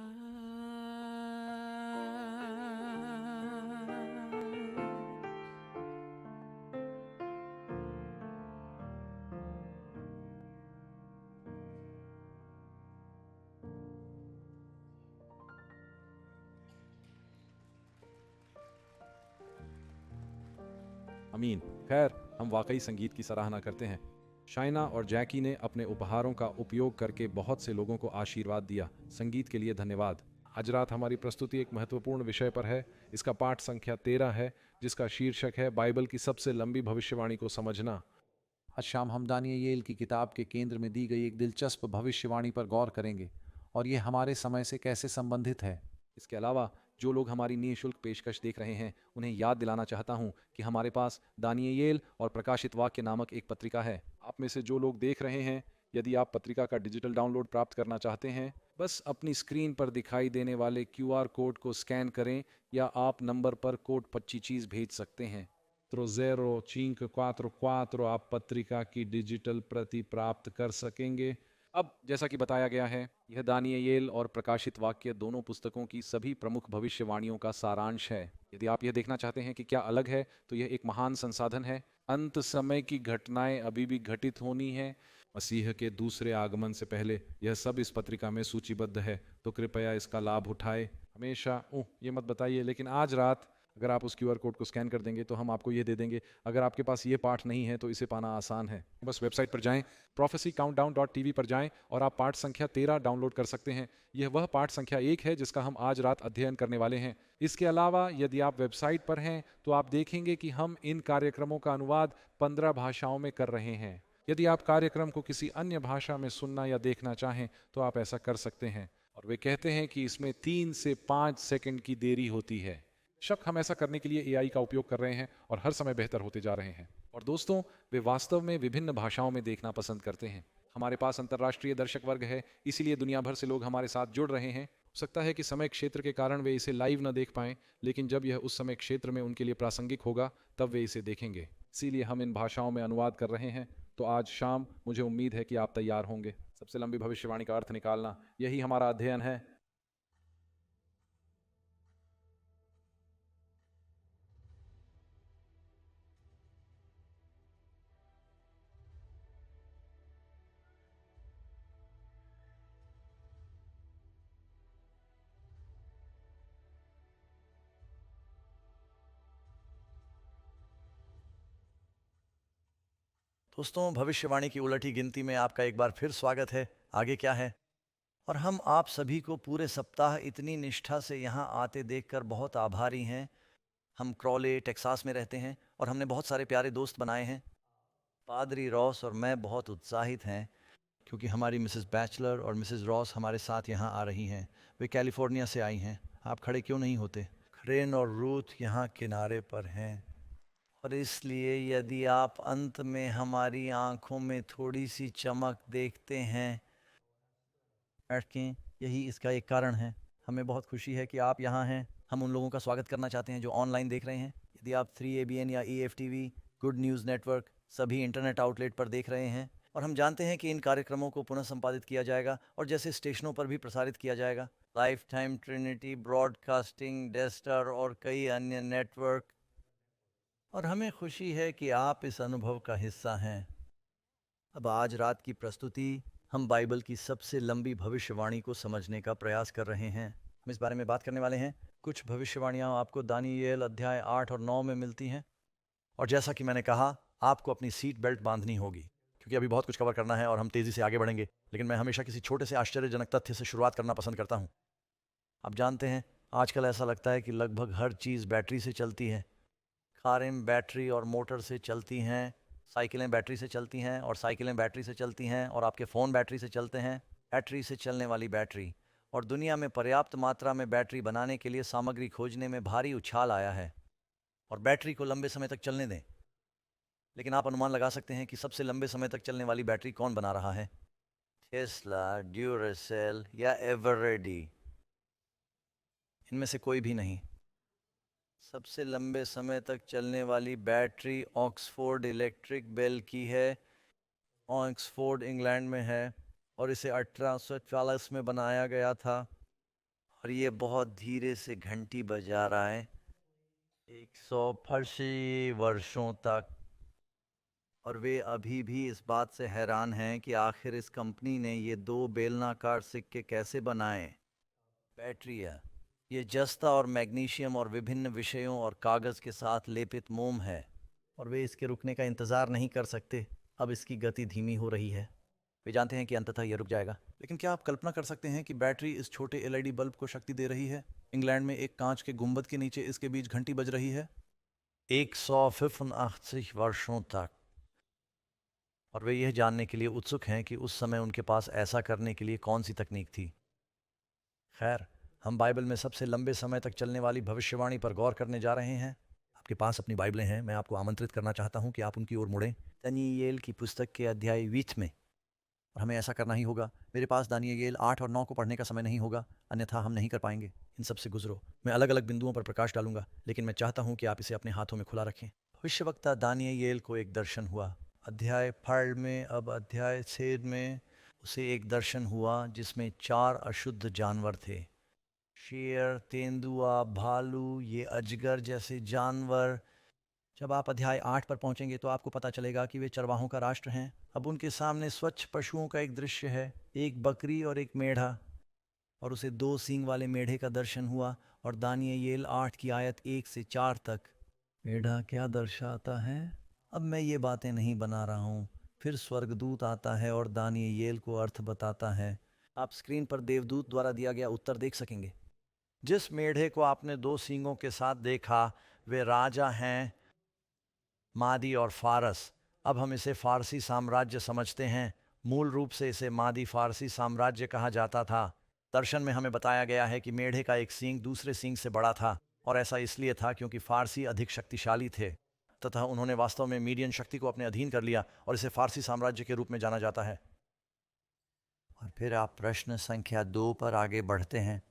अमीन। खैर, हम वाकई संगीत की सराहना करते हैं। शाइना और जैकी ने अपने उपहारों का उपयोग करके बहुत से लोगों को आशीर्वाद दिया। संगीत के लिए धन्यवाद। आज रात हमारी प्रस्तुति एक महत्वपूर्ण विषय पर है। इसका पाठ संख्या 13 है, जिसका शीर्षक है बाइबल की सबसे लंबी भविष्यवाणी को समझना। आज शाम हम दानियेल की किताब के केंद्र में दी गई एक दिलचस्प भविष्यवाणी पर गौर करेंगे और ये हमारे समय से कैसे संबंधित है। इसके अलावा जो लोग हमारी निःशुल्क पेशकश देख रहे हैं, उन्हें याद दिलाना चाहता हूं कि हमारे पास दानियेल और प्रकाशित वाक्य नामक एक पत्रिका है। आप में से जो लोग देख रहे हैं, यदि आप पत्रिका का डिजिटल डाउनलोड प्राप्त करना चाहते हैं, बस अपनी स्क्रीन पर दिखाई देने वाले QR कोड को स्कैन करें या आप नंबर पर कोड 25 भेज सकते हैं। 30544 आप पत्रिका की डिजिटल प्रति प्राप्त कर सकेंगे। अब जैसा कि बताया गया है, यह दानियेल और प्रकाशित वाक्य दोनों पुस्तकों की सभी प्रमुख भविष्यवाणियों का सारांश है। यदि आप यह देखना चाहते हैं कि क्या अलग है, तो यह एक महान संसाधन है। अंत समय की घटनाएं अभी भी घटित होनी है। मसीह के दूसरे आगमन से पहले यह सब इस पत्रिका में सूचीबद्ध है, तो कृपया इसका लाभ उठाए। हमेशा ये मत बताइए, लेकिन आज रात अगर आप उस QR कोड को स्कैन कर देंगे तो हम आपको ये दे देंगे। अगर आपके पास ये पाठ नहीं है तो इसे पाना आसान है। बस वेबसाइट पर जाएं, prophecycountdown.tv पर जाएं और आप पाठ संख्या 13 डाउनलोड कर सकते हैं। यह वह पाठ संख्या 1 है जिसका हम आज रात अध्ययन करने वाले हैं। इसके अलावा यदि आप वेबसाइट पर हैं तो आप देखेंगे कि हम इन कार्यक्रमों का अनुवाद 15 भाषाओं में कर रहे हैं। यदि आप कार्यक्रम को किसी अन्य भाषा में सुनना या देखना चाहें तो आप ऐसा कर सकते हैं। और वे कहते हैं कि इसमें 3 से 5 सेकंड की देरी होती है। शक हम ऐसा करने के लिए AI का उपयोग कर रहे हैं और हर समय बेहतर होते जा रहे हैं। और दोस्तों, वे वास्तव में विभिन्न भाषाओं में देखना पसंद करते हैं। हमारे पास अंतर्राष्ट्रीय दर्शक वर्ग है, इसीलिए दुनिया भर से लोग हमारे साथ जुड़ रहे हैं। हो सकता है कि समय क्षेत्र के कारण वे इसे लाइव न देख पाएं, लेकिन जब यह उस समय क्षेत्र में उनके लिए प्रासंगिक होगा तब वे इसे देखेंगे। इसीलिए हम इन भाषाओं में अनुवाद कर रहे हैं। तो आज शाम मुझे उम्मीद है कि आप तैयार होंगे। सबसे लंबी भविष्यवाणी का अर्थ निकालना, यही हमारा अध्ययन है। दोस्तों, भविष्यवाणी की उलटी गिनती में आपका एक बार फिर स्वागत है। आगे क्या है? और हम आप सभी को पूरे सप्ताह इतनी निष्ठा से यहाँ आते देखकर बहुत आभारी हैं। हम क्रॉले टेक्सास में रहते हैं और हमने बहुत सारे प्यारे दोस्त बनाए हैं। पादरी रॉस और मैं बहुत उत्साहित हैं क्योंकि हमारी मिसेस बैचलर और मिसेस रॉस हमारे साथ यहाँ आ रही हैं। वे कैलिफोर्निया से आई हैं। आप खड़े क्यों नहीं होते? क्रेन और रूथ यहाँ किनारे पर हैं और इसलिए यदि आप अंत में हमारी आंखों में थोड़ी सी चमक देखते हैं, यही इसका एक कारण है। हमें बहुत खुशी है कि आप यहाँ हैं। हम उन लोगों का स्वागत करना चाहते हैं जो ऑनलाइन देख रहे हैं। यदि आप 3ABN या EFTV, गुड न्यूज़ नेटवर्क सभी इंटरनेट आउटलेट पर देख रहे हैं, और हम जानते हैं कि इन कार्यक्रमों को पुनः संपादित किया जाएगा और जैसे स्टेशनों पर भी प्रसारित किया जाएगा, लाइफ टाइम, ट्रिनिटी ब्रॉडकास्टिंग, डेस्टर और कई अन्य नेटवर्क। और हमें खुशी है कि आप इस अनुभव का हिस्सा हैं। अब आज रात की प्रस्तुति, हम बाइबल की सबसे लंबी भविष्यवाणी को समझने का प्रयास कर रहे हैं। हम इस बारे में बात करने वाले हैं। कुछ भविष्यवाणियाँ आपको दानियेल अध्याय 8 और 9 में मिलती हैं। और जैसा कि मैंने कहा, आपको अपनी सीट बेल्ट बांधनी होगी क्योंकि अभी बहुत कुछ कवर करना है और हम तेज़ी से आगे बढ़ेंगे। लेकिन मैं हमेशा किसी छोटे से आश्चर्यजनक तथ्य से शुरुआत करना पसंद करता हूँ। आप जानते हैं, आजकल ऐसा लगता है कि लगभग हर चीज़ बैटरी से चलती है। कारें बैटरी और मोटर से चलती हैं, साइकिलें बैटरी से चलती हैं और साइकिलें बैटरी से चलती हैं, और आपके फ़ोन बैटरी से चलते हैं। बैटरी से चलने वाली बैटरी। और दुनिया में पर्याप्त मात्रा में बैटरी बनाने के लिए सामग्री खोजने में भारी उछाल आया है। और बैटरी को लंबे समय तक चलने दें। लेकिन आप अनुमान लगा सकते हैं कि सबसे लंबे समय तक चलने वाली बैटरी कौन बना रहा है? टेस्ला, ड्यूरासेल या एवररेडी? इनमें से कोई भी नहीं। सबसे लंबे समय तक चलने वाली बैटरी ऑक्सफोर्ड इलेक्ट्रिक बेल की है। ऑक्सफोर्ड इंग्लैंड में है और इसे 1840 में बनाया गया था। और ये बहुत धीरे से घंटी बजा रहा है 180 वर्षों तक। और वे अभी भी इस बात से हैरान हैं कि आखिर इस कंपनी ने ये 2 बेलनाकार सिक्के कैसे बनाए। बैटरिया, ये जस्ता और मैग्नीशियम और विभिन्न विषयों और कागज़ के साथ लेपित मोम है, और वे इसके रुकने का इंतज़ार नहीं कर सकते। अब इसकी गति धीमी हो रही है। वे जानते हैं कि अंततः यह रुक जाएगा। लेकिन क्या आप कल्पना कर सकते हैं कि बैटरी इस छोटे LED बल्ब को शक्ति दे रही है? इंग्लैंड में एक कांच के गुंबद के नीचे इसके बीच घंटी बज रही है 185 वर्षों तक। और वे यह जानने के लिए उत्सुक हैं कि उस समय उनके पास ऐसा करने के लिए कौन सी तकनीक थी। खैर, हम बाइबल में सबसे लंबे समय तक चलने वाली भविष्यवाणी पर गौर करने जा रहे हैं। आपके पास अपनी बाइबलें हैं। मैं आपको आमंत्रित करना चाहता हूं कि आप उनकी ओर मुड़ें दानियेल की पुस्तक के अध्याय 20 में। और हमें ऐसा करना ही होगा। मेरे पास दानियेल 8 और 9 को पढ़ने का समय नहीं होगा, अन्यथा हम नहीं कर पाएंगे। इन सब से गुजरो। मैं अलग अलग बिंदुओं पर प्रकाश डालूंगा, लेकिन मैं चाहता हूं कि आप इसे अपने हाथों में खुला रखें। भविष्यवक्ता दानियेल को एक दर्शन हुआ। अध्याय 5 में, अब अध्याय 6 में उसे एक दर्शन हुआ जिसमें 4 अशुद्ध जानवर थे। शेर, तेंदुआ, भालू, ये अजगर जैसे जानवर। जब आप अध्याय 8 पर पहुंचेंगे तो आपको पता चलेगा कि वे चरवाहों का राष्ट्र हैं। अब उनके सामने स्वच्छ पशुओं का एक दृश्य है, एक बकरी और एक मेढ़ा। और उसे 2 सींग वाले मेढ़े का दर्शन हुआ। और दानियेल 8 की आयत 1 से 4 तक। मेढ़ा क्या दर्शाता है? अब मैं ये बातें नहीं बना रहा हूँ। फिर स्वर्गदूत आता है और दानियेल को अर्थ बताता है। आप स्क्रीन पर देवदूत द्वारा दिया गया उत्तर देख सकेंगे। जिस मेढ़े को आपने 2 सींगों के साथ देखा, वे राजा हैं मादी और फारस। अब हम इसे फारसी साम्राज्य समझते हैं। मूल रूप से इसे मादी फारसी साम्राज्य कहा जाता था। दर्शन में हमें बताया गया है कि मेढ़े का एक सींग दूसरे सींग से बड़ा था, और ऐसा इसलिए था क्योंकि फारसी अधिक शक्तिशाली थे तथा उन्होंने वास्तव में मीडियन शक्ति को अपने अधीन कर लिया, और इसे फारसी साम्राज्य के रूप में जाना जाता है। और फिर आप प्रश्न संख्या 2 पर आगे बढ़ते हैं।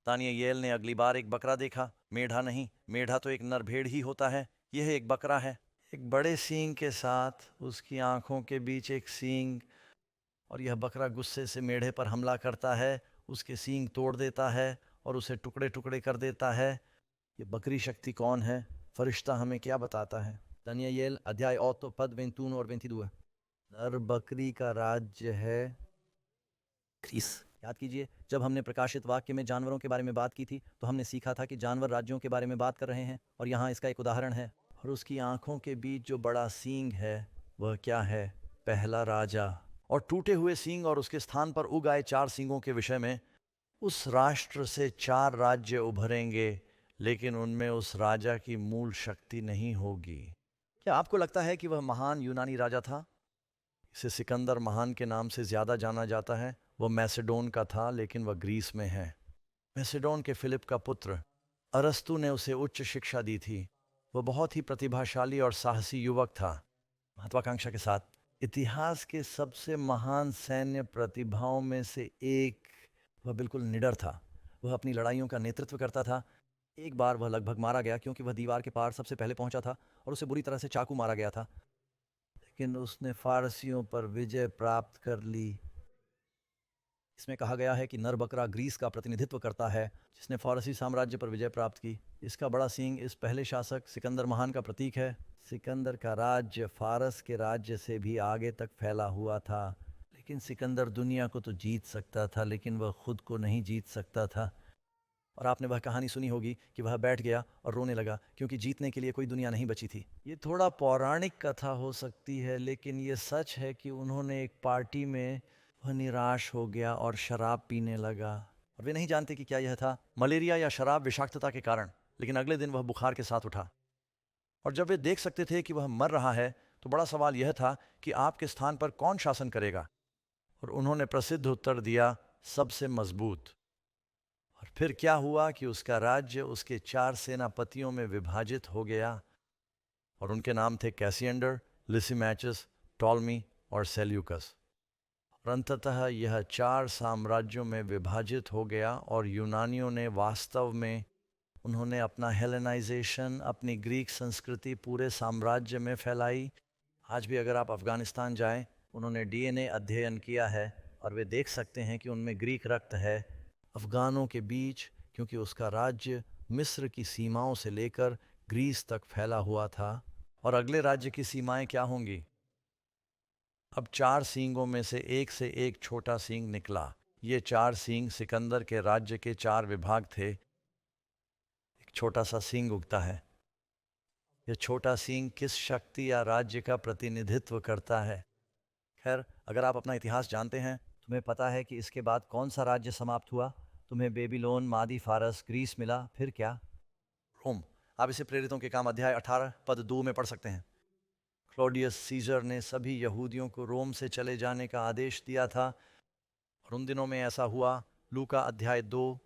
दानियेल ने अगली बार एक बकरा देखा, मेढ़ा नहीं। मेढ़ा तो एक नर भेड़ ही होता है। यह एक बकरा है, एक बड़े सींग के साथ, उसकी आंखों के बीच एक सींग। और यह बकरा गुस्से से मेढ़े पर हमला करता है, उसके सींग तोड़ देता है और उसे टुकड़े टुकड़े कर देता है। ये बकरी शक्ति कौन है? फरिश्ता हमें क्या बताता है? दानियेल अध्याय 8 पद 21 और 22। नर बकरी का राज्य है क्रीस। याद कीजिए, जब हमने प्रकाशित वाक्य में जानवरों के बारे में बात की थी तो हमने सीखा था कि जानवर राज्यों के बारे में बात कर रहे हैं। और यहाँ इसका एक उदाहरण है। और उसकी आंखों के बीच जो बड़ा सींग है वह क्या है? पहला राजा। और टूटे हुए सींग और उसके स्थान पर उग आए 4 सींगों के विषय में, उस राष्ट्र से 4 राज्य उभरेंगे, लेकिन उनमें उस राजा की मूल शक्ति नहीं होगी। क्या आपको लगता है कि वह महान यूनानी राजा था? इसे सिकंदर महान के नाम से ज़्यादा जाना जाता है। वह मैसेडोन का था, लेकिन वह ग्रीस में है। मैसेडोन के फिलिप का पुत्र। अरस्तु ने उसे उच्च शिक्षा दी थी। वह बहुत ही प्रतिभाशाली और साहसी युवक था। महत्वाकांक्षा के साथ, इतिहास के सबसे महान सैन्य प्रतिभाओं में से एक। वह बिल्कुल निडर था। वह अपनी लड़ाइयों का नेतृत्व करता था। एक बार वह लगभग मारा गया क्योंकि वह दीवार के पार सबसे पहले पहुंचा था और उसे बुरी तरह से चाकू मारा गया था, लेकिन उसने फारसियों पर विजय प्राप्त कर ली। इसमें कहा गया है कि नर बकरा ग्रीस का प्रतिनिधित्व करता है, जिसने फारसी साम्राज्य पर विजय प्राप्त की। इसका बड़ा सींग इस पहले शासक सिकंदर महान का प्रतीक है। सिकंदर का राज्य फारस के राज्य से भी आगे तक फैला हुआ था, लेकिन सिकंदर दुनिया को तो जीत सकता था, लेकिन वह खुद को नहीं जीत सकता था। और आपने वह कहानी सुनी होगी कि वह बैठ गया और रोने लगा क्योंकि जीतने के लिए कोई दुनिया नहीं बची थी। ये थोड़ा पौराणिक कथा हो सकती है, लेकिन ये सच है कि उन्होंने एक पार्टी में वह निराश हो गया और शराब पीने लगा। और वे नहीं जानते कि क्या यह था, मलेरिया या शराब विषाक्तता के कारण। लेकिन अगले दिन वह बुखार के साथ उठा। और जब वे देख सकते थे कि वह मर रहा है, तो बड़ा सवाल यह था कि आपके स्थान पर कौन शासन करेगा। और उन्होंने प्रसिद्ध उत्तर दिया, सबसे मजबूत। और फिर क्या हुआ कि उसका राज्य उसके 4 सेनापतियों में विभाजित हो गया, और उनके नाम थे कैसियंडर, लिसिमैचस, टॉलमी और सेल्यूकस। और अंततः यह 4 साम्राज्यों में विभाजित हो गया, और यूनानियों ने वास्तव में उन्होंने अपना हेलेनाइजेशन, अपनी ग्रीक संस्कृति पूरे साम्राज्य में फैलाई। आज भी अगर आप अफ़गानिस्तान जाएं, उन्होंने डीएनए अध्ययन किया है और वे देख सकते हैं कि उनमें ग्रीक रक्त है अफ़गानों के बीच, क्योंकि उसका राज्य मिस्र की सीमाओं से लेकर ग्रीस तक फैला हुआ था। और अगले राज्य की सीमाएं क्या होंगी? अब 4 सींगों में से एक छोटा सींग निकला। ये 4 सींग सिकंदर के राज्य के 4 विभाग थे। एक छोटा सा सींग उगता है। यह छोटा सींग किस शक्ति या राज्य का प्रतिनिधित्व करता है? खैर, अगर आप अपना इतिहास जानते हैं, तुम्हें पता है कि इसके बाद कौन सा राज्य समाप्त हुआ। तुम्हें बेबीलोन, मादी फारस, ग्रीस मिला। फिर क्या? रोम। आप इसे प्रेरितों के काम अध्याय 18 पद 2 में पढ़ सकते हैं। क्लॉडियस सीजर ने सभी यहूदियों को रोम से चले जाने का आदेश दिया था, और उन दिनों में ऐसा हुआ। लूका अध्याय 2,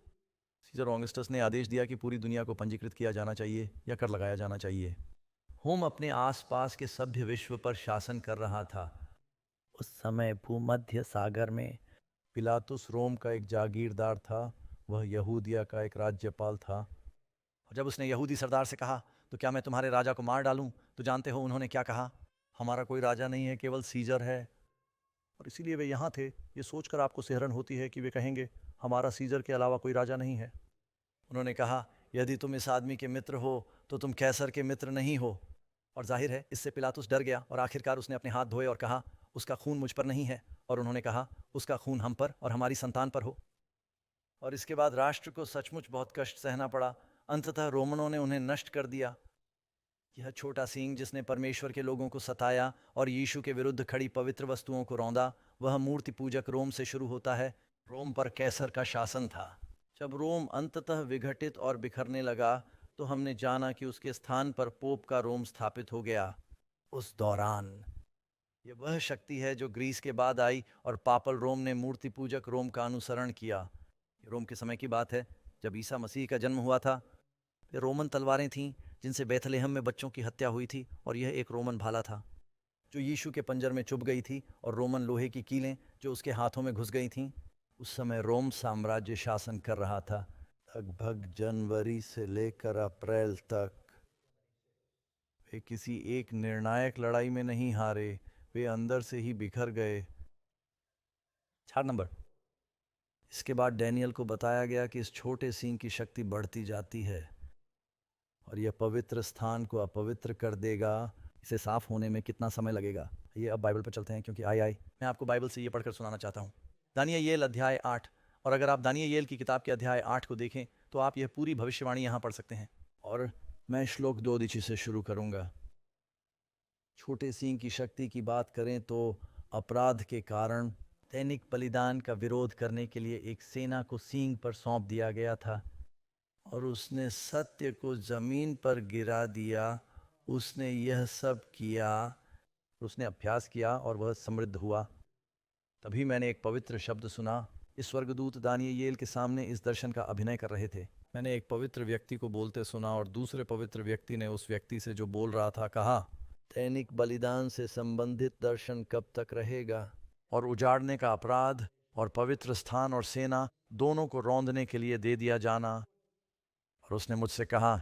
सीजर ऑगस्टस ने आदेश दिया कि पूरी दुनिया को पंजीकृत किया जाना चाहिए या कर लगाया जाना चाहिए। रोम अपने आसपास के सभ्य विश्व पर शासन कर रहा था। उस समय भूमध्य सागर में पिलातुस रोम का एक जागीरदार था। वह यहूदिया का एक राज्यपाल था। और जब उसने यहूदी सरदार से कहा, तो क्या मैं तुम्हारे राजा को मार डालूं? तो जानते हो उन्होंने क्या कहा? हमारा कोई राजा नहीं है, केवल सीजर है। और इसीलिए वे यहाँ थे। ये सोचकर आपको सिहरन होती है कि वे कहेंगे, हमारा सीजर के अलावा कोई राजा नहीं है। उन्होंने कहा, यदि तुम इस आदमी के मित्र हो तो तुम कैसर के मित्र नहीं हो। और जाहिर है इससे पिलातुस डर गया, और आखिरकार उसने अपने हाथ धोए और कहा, उसका खून मुझ पर नहीं है। और उन्होंने कहा, उसका खून हम पर और हमारी संतान पर हो। और इसके बाद राष्ट्र को सचमुच बहुत कष्ट सहना पड़ा। अंततः रोमनों ने उन्हें नष्ट कर दिया। यह छोटा सींग जिसने परमेश्वर के लोगों को सताया और यीशु के विरुद्ध खड़ी पवित्र वस्तुओं को रौंदा, वह मूर्ति पूजक रोम से शुरू होता है। रोम पर कैसर का शासन था। जब रोम अंततः विघटित और बिखरने लगा, तो हमने जाना कि उसके स्थान पर पोप का रोम स्थापित हो गया। उस दौरान यह वह शक्ति है जो ग्रीस के बाद आई, और पापल रोम ने मूर्ति पूजक रोम का अनुसरण किया। ये रोम के समय की बात है जब ईसा मसीह का जन्म हुआ था। ये रोमन तलवारें थीं जिनसे बेथलेहम में बच्चों की हत्या हुई थी, और यह एक रोमन भाला था जो यीशु के पंजर में चुभ गई थी, और रोमन लोहे की कीलें जो उसके हाथों में घुस गई थीं। उस समय रोम साम्राज्य शासन कर रहा था, लगभग जनवरी से लेकर अप्रैल तक। वे किसी एक निर्णायक लड़ाई में नहीं हारे, वे अंदर से ही बिखर गए। 4 नंबर। इसके बाद डैनियल को बताया गया कि इस छोटे सींग की शक्ति बढ़ती जाती है, और यह पवित्र स्थान को अपवित्र कर देगा। इसे साफ होने में कितना समय लगेगा? ये अब बाइबल पर चलते हैं, क्योंकि मैं आपको बाइबल से ये पढ़कर सुनाना चाहता हूँ। दानियेल अध्याय 8। और अगर आप दानियेल की किताब के अध्याय 8 को देखें, तो आप यह पूरी भविष्यवाणी यहाँ पढ़ सकते हैं। और मैं श्लोक 2 से शुरू करूँगा। छोटे सींग की शक्ति की बात करें तो अपराध के कारण दैनिक बलिदान का विरोध करने के लिए एक सेना को सींग पर सौंप दिया गया था और उसने सत्य को जमीन पर गिरा दिया। उसने यह सब किया, उसने अभ्यास किया और वह समृद्ध हुआ। तभी मैंने एक पवित्र शब्द सुना। इस स्वर्गदूत दानियेल के सामने इस दर्शन का अभिनय कर रहे थे। मैंने एक पवित्र व्यक्ति को बोलते सुना और दूसरे पवित्र व्यक्ति ने उस व्यक्ति से जो बोल रहा था कहा, दैनिक बलिदान से संबंधित दर्शन कब तक रहेगा? और उजाड़ने का अपराध और पवित्र स्थान और सेना दोनों को रौंदने के लिए दे दिया जाना। और उसने मुझसे कहा,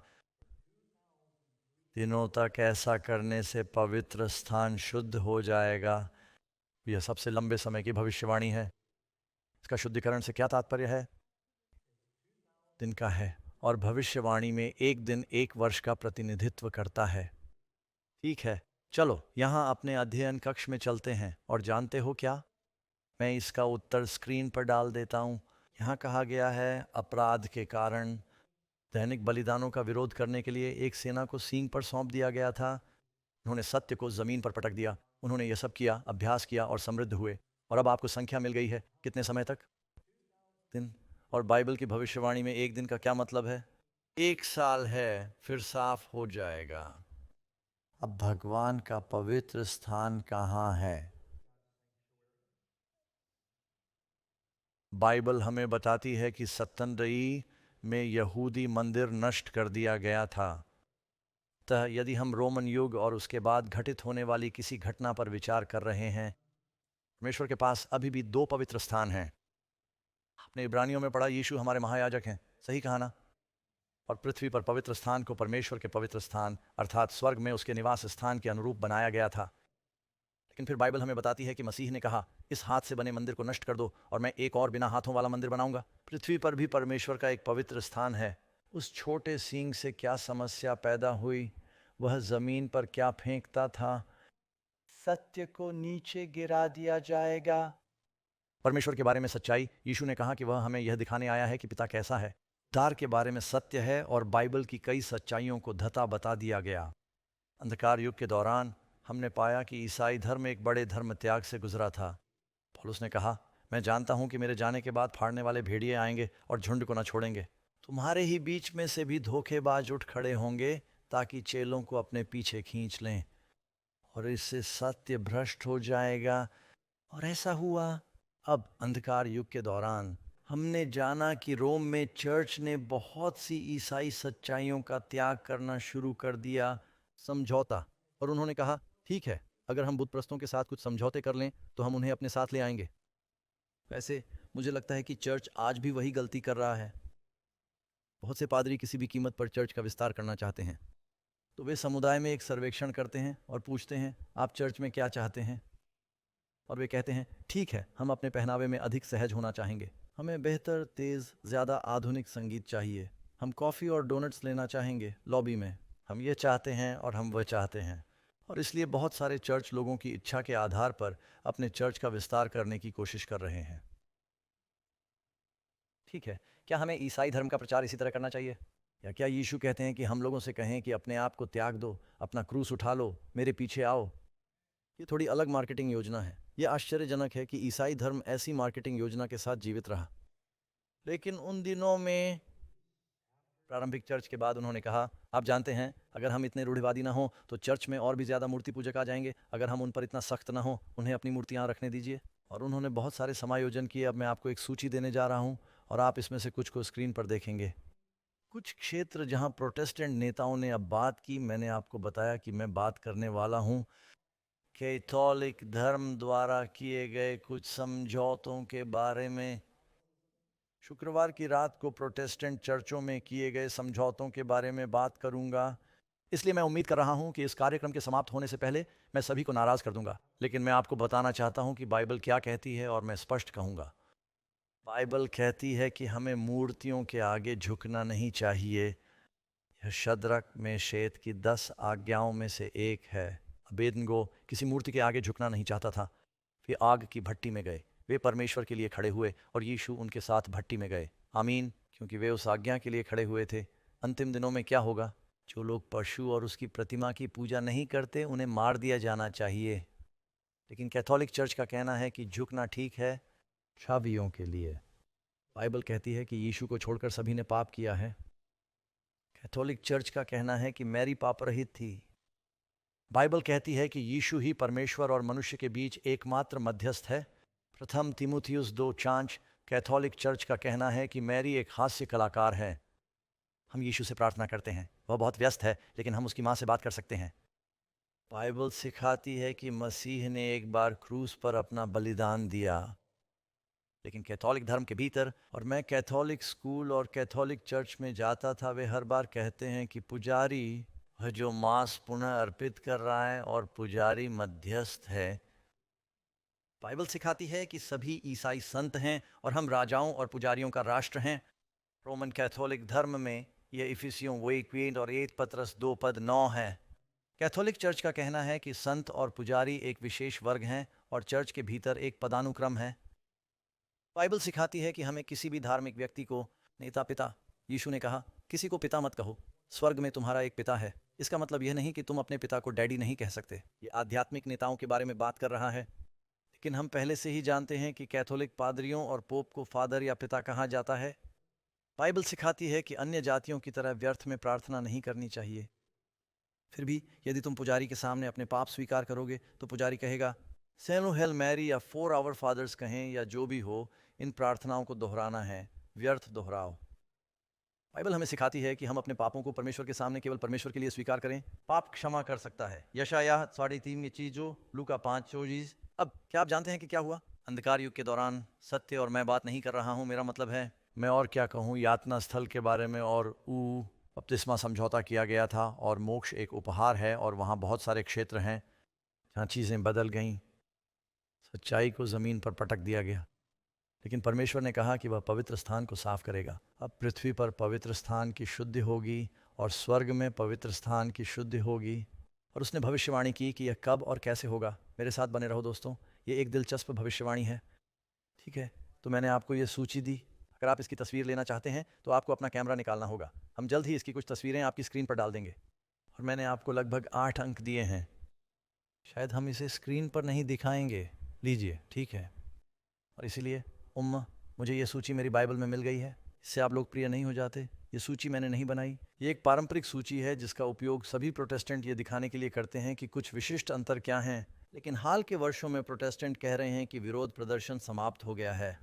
दिनों तक ऐसा करने से पवित्र स्थान शुद्ध हो जाएगा। यह सबसे लंबे समय की भविष्यवाणी है। इसका शुद्धिकरण से क्या तात्पर्य है? दिन का है। और भविष्यवाणी में एक दिन एक वर्ष का प्रतिनिधित्व करता है। ठीक है, चलो यहाँ अपने अध्ययन कक्ष में चलते हैं। और जानते हो क्या, मैं इसका उत्तर स्क्रीन पर डाल देता हूँ। यहाँ कहा गया है, अपराध के कारण दैनिक बलिदानों का विरोध करने के लिए एक सेना को सींग पर सौंप दिया गया था। उन्होंने सत्य को जमीन पर पटक दिया। उन्होंने ये सब किया, अभ्यास किया और समृद्ध हुए। और अब आपको संख्या मिल गई है, कितने समय तक? दिन। और बाइबल की भविष्यवाणी में एक दिन का क्या मतलब है? 1 साल है, फिर साफ हो जाएगा। अब भगवान का पवित्र स्थान कहाँ है? बाइबल हमें बताती है कि 97 में यहूदी मंदिर नष्ट कर दिया गया था। अतः यदि हम रोमन युग और उसके बाद घटित होने वाली किसी घटना पर विचार कर रहे हैं, परमेश्वर के पास अभी भी 2 पवित्र स्थान हैं। आपने इब्रानियों में पढ़ा, यीशु हमारे महायाजक हैं, सही कहा ना? और पृथ्वी पर पवित्र स्थान को परमेश्वर के पवित्र स्थान अर्थात स्वर्ग में उसके निवास स्थान के अनुरूप बनाया गया था। लेकिन फिर बाइबल हमें बताती है कि मसीह ने कहा, इस हाथ से बने मंदिर को नष्ट कर दो और मैं एक और बिना हाथों वाला मंदिर बनाऊंगा। पृथ्वी पर भी परमेश्वर का एक पवित्र स्थान है। उस छोटे सींग से क्या समस्या पैदा हुई? वह जमीन पर क्या फेंकता था? सत्य को नीचे गिरा दिया जाएगा। परमेश्वर के बारे में सच्चाई, यीशु ने कहा कि वह हमें यह दिखाने आया है कि पिता कैसा है। उद्धार के बारे में सत्य है और बाइबल की कई सच्चाइयों को धता बता दिया गया। अंधकार युग के दौरान हमने पाया कि ईसाई धर्म एक बड़े धर्म त्याग से गुजरा था। पौलुस ने कहा, मैं जानता हूं कि मेरे जाने के बाद फाड़ने वाले भेड़िए आएंगे और झुंड को न छोड़ेंगे। तुम्हारे ही बीच में से भी धोखेबाज उठ खड़े होंगे ताकि चेलों को अपने पीछे खींच लें, और इससे सत्य भ्रष्ट हो जाएगा। और ऐसा हुआ। अब अंधकार युग के दौरान हमने जाना कि रोम में चर्च ने बहुत सी ईसाई सच्चाइयों का त्याग करना शुरू कर दिया। समझौता। और उन्होंने कहा, ठीक है, अगर हम बुत प्रस्तों के साथ कुछ समझौते कर लें तो हम उन्हें अपने साथ ले आएंगे। वैसे मुझे लगता है कि चर्च आज भी वही गलती कर रहा है। बहुत से पादरी किसी भी कीमत पर चर्च का विस्तार करना चाहते हैं, तो वे समुदाय में एक सर्वेक्षण करते हैं और पूछते हैं, आप चर्च में क्या चाहते हैं? और वे कहते हैं, ठीक है, हम अपने पहनावे में अधिक सहज होना चाहेंगे, हमें बेहतर, तेज़, ज़्यादा आधुनिक संगीत चाहिए, हम कॉफ़ी और डोनट्स लेना चाहेंगे लॉबी में, हम ये चाहते हैं और हम वह चाहते हैं। और इसलिए बहुत सारे चर्च लोगों की इच्छा के आधार पर अपने चर्च का विस्तार करने की कोशिश कर रहे हैं। ठीक है, क्या हमें ईसाई धर्म का प्रचार इसी तरह करना चाहिए? या क्या यीशु कहते हैं कि हम लोगों से कहें कि अपने आप को त्याग दो, अपना क्रूस उठा लो, मेरे पीछे आओ? ये थोड़ी अलग मार्केटिंग योजना है। यह आश्चर्यजनक है कि ईसाई धर्म ऐसी मार्केटिंग योजना के साथ जीवित रहा। लेकिन उन दिनों में प्रारंभिक चर्च के बाद उन्होंने कहा, आप जानते हैं, अगर हम इतने रूढ़िवादी ना हो तो चर्च में और भी ज़्यादा मूर्ति पूजक आ जाएंगे। अगर हम उन पर इतना सख्त ना हो, उन्हें अपनी मूर्तियाँ रखने दीजिए। और उन्होंने बहुत सारे समायोजन किए। अब मैं आपको एक सूची देने जा रहा हूँ और आप इसमें से कुछ को स्क्रीन पर देखेंगे। कुछ क्षेत्र जहाँ प्रोटेस्टेंट नेताओं ने अब बात की, मैंने आपको बताया कि मैं बात करने वाला हूँ कैथोलिक धर्म द्वारा किए गए कुछ समझौतों के बारे में। शुक्रवार की रात को प्रोटेस्टेंट चर्चों में किए गए समझौतों के बारे में बात करूंगा। इसलिए मैं उम्मीद कर रहा हूं कि इस कार्यक्रम के समाप्त होने से पहले मैं सभी को नाराज कर दूंगा, लेकिन मैं आपको बताना चाहता हूं कि बाइबल क्या कहती है और मैं स्पष्ट कहूंगा। बाइबल कहती है कि हमें मूर्तियों के आगे झुकना नहीं चाहिए। यह शद्रक में शेत की 10 आज्ञाओं में से एक है। अबेदनगो किसी मूर्ति के आगे झुकना नहीं चाहता था। वे आग की भट्टी में गए। वे परमेश्वर के लिए खड़े हुए और यीशु उनके साथ भट्टी में गए। आमीन, क्योंकि वे उस आज्ञा के लिए खड़े हुए थे। अंतिम दिनों में क्या होगा? जो लोग पशु और उसकी प्रतिमा की पूजा नहीं करते उन्हें मार दिया जाना चाहिए। लेकिन कैथोलिक चर्च का कहना है कि झुकना ठीक है छवियों के लिए। बाइबल कहती है कि यीशु को छोड़कर सभी ने पाप किया है। कैथोलिक चर्च का कहना है कि मैरी पापरहित थी। बाइबल कहती है कि यीशु ही परमेश्वर और मनुष्य के बीच एकमात्र मध्यस्थ है। प्रथम तीमुथियुस 2:4। कैथोलिक चर्च का कहना है कि मैरी एक हास्य कलाकार है। हम यीशु से प्रार्थना करते हैं, वह बहुत व्यस्त है, लेकिन हम उसकी माँ से बात कर सकते हैं। बाइबल सिखाती है कि मसीह ने एक बार क्रूस पर अपना बलिदान दिया। लेकिन कैथोलिक धर्म के भीतर, और मैं कैथोलिक स्कूल और कैथोलिक चर्च में जाता था, वे हर बार कहते हैं कि पुजारी है जो मांस पुनः अर्पित कर रहा है और पुजारी मध्यस्थ है। बाइबल सिखाती है कि सभी ईसाई संत हैं और हम राजाओं और पुजारियों का राष्ट्र हैं। रोमन कैथोलिक धर्म में यह इफिसियों 1 और 1 पतरस 2:9 है। कैथोलिक चर्च का कहना है कि संत और पुजारी एक विशेष वर्ग हैं और चर्च के भीतर एक पदानुक्रम है। बाइबल सिखाती है कि हमें किसी भी धार्मिक व्यक्ति को नेता पिता, यीशु ने कहा किसी को पिता मत कहो, स्वर्ग में तुम्हारा एक पिता है। इसका मतलब यह नहीं कि तुम अपने पिता को डैडी नहीं कह सकते। ये आध्यात्मिक नेताओं के बारे में बात कर रहा है। लेकिन हम पहले से ही जानते हैं कि कैथोलिक पादरियों और पोप को फादर या पिता कहा जाता है। बाइबल सिखाती है कि अन्य जातियों की तरह व्यर्थ में प्रार्थना नहीं करनी चाहिए। फिर भी यदि तुम पुजारी के सामने अपने पाप स्वीकार करोगे तो पुजारी कहेगा सेनो हेल मैरी या 4 आवर फादर्स कहें या जो भी हो, इन प्रार्थनाओं को दोहराना है, व्यर्थ दोहराओ। बाइबल हमें सिखाती है कि हम अपने पापों को परमेश्वर के सामने केवल परमेश्वर के लिए स्वीकार करें। पाप क्षमा कर सकता है। यशायाह 3:3 की चीज़ों, लूका 5:24। अब क्या आप जानते हैं कि क्या हुआ? अंधकार युग के दौरान सत्य, और मैं बात नहीं कर रहा हूँ, मेरा मतलब है मैं और क्या कहूँ, यातना स्थल के बारे में, और बपतिस्मा समझौता किया गया था और मोक्ष एक उपहार है और वहाँ बहुत सारे क्षेत्र हैं जहाँ चीज़ें बदल गईं। सच्चाई को ज़मीन पर पटक दिया गया, लेकिन परमेश्वर ने कहा कि वह पवित्र स्थान को साफ करेगा। अब पृथ्वी पर पवित्र स्थान की शुद्धि होगी और स्वर्ग में पवित्र स्थान की शुद्धि होगी। और उसने भविष्यवाणी की कि यह कब और कैसे होगा। मेरे साथ बने रहो दोस्तों, ये एक दिलचस्प भविष्यवाणी है। ठीक है, तो मैंने आपको ये सूची दी। अगर आप इसकी तस्वीर लेना चाहते हैं तो आपको अपना कैमरा निकालना होगा। हम जल्द ही इसकी कुछ तस्वीरें आपकी स्क्रीन पर डाल देंगे। और मैंने आपको लगभग 8 अंक दिए हैं। शायद हम इसे स्क्रीन पर नहीं दिखाएंगे, लीजिए, ठीक है। और इसीलिए मुझे ये सूची मेरी बाइबल में मिल गई है। इससे आप लोग प्रिय नहीं हो जाते? ये सूची मैंने नहीं बनाई, ये एक पारंपरिक सूची है जिसका उपयोग सभी प्रोटेस्टेंट ये दिखाने के लिए करते हैं कि कुछ विशिष्ट अंतर क्या हैं। लेकिन हाल के वर्षों में प्रोटेस्टेंट कह रहे हैं कि विरोध प्रदर्शन समाप्त हो गया है।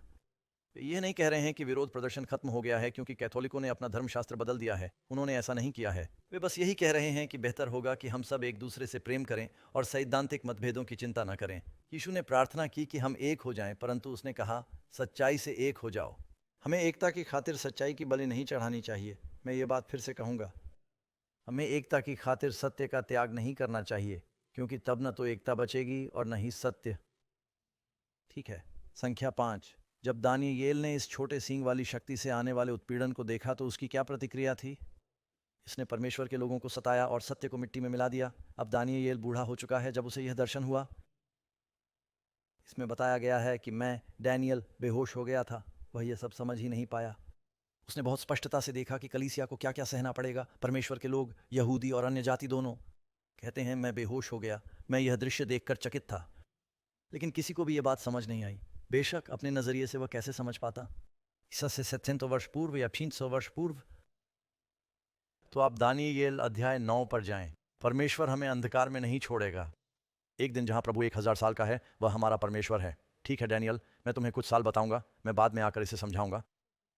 ये नहीं कह रहे हैं कि विरोध प्रदर्शन खत्म हो गया है क्योंकि कैथोलिकों ने अपना धर्मशास्त्र बदल दिया है। उन्होंने ऐसा नहीं किया है। वे बस यही कह रहे हैं कि बेहतर होगा कि हम सब एक दूसरे से प्रेम करें और सैद्धांतिक मतभेदों की चिंता न करें। यीशु ने प्रार्थना की कि हम एक हो जाएं, परंतु उसने कहा सच्चाई से एक हो जाओ। हमें एकता की खातिर सच्चाई की बलि नहीं चढ़ानी चाहिए। मैं ये बात फिर से कहूँगा, हमें एकता की खातिर सत्य का त्याग नहीं करना चाहिए, क्योंकि तब न तो एकता बचेगी और न ही सत्य। ठीक है। संख्या 5। जब दानियेल ने इस छोटे सींग वाली शक्ति से आने वाले उत्पीड़न को देखा तो उसकी क्या प्रतिक्रिया थी? इसने परमेश्वर के लोगों को सताया और सत्य को मिट्टी में मिला दिया। अब दानियेल बूढ़ा हो चुका है जब उसे यह दर्शन हुआ। इसमें बताया गया है कि मैं डैनियल बेहोश हो गया था, वह यह सब समझ ही नहीं पाया। उसने बहुत स्पष्टता से देखा कि कलीसिया को क्या क्या सहना पड़ेगा। परमेश्वर के लोग, यहूदी और अन्य जाति दोनों। कहते हैं मैं बेहोश हो गया। मैं यह दृश्य देखकर चकित था, लेकिन किसी को भी यह बात समझ नहीं आई। बेशक अपने नज़रिए से वह कैसे समझ पाता? ईसा से 700 वर्ष पूर्व या 500 वर्ष पूर्व। तो आप दानियेल अध्याय 9 पर जाएं। परमेश्वर हमें अंधकार में नहीं छोड़ेगा। एक दिन जहां प्रभु 1000 साल का है, वह हमारा परमेश्वर है। ठीक है डैनियल, मैं तुम्हें कुछ साल बताऊंगा, मैं बाद में आकर इसे समझाऊंगा।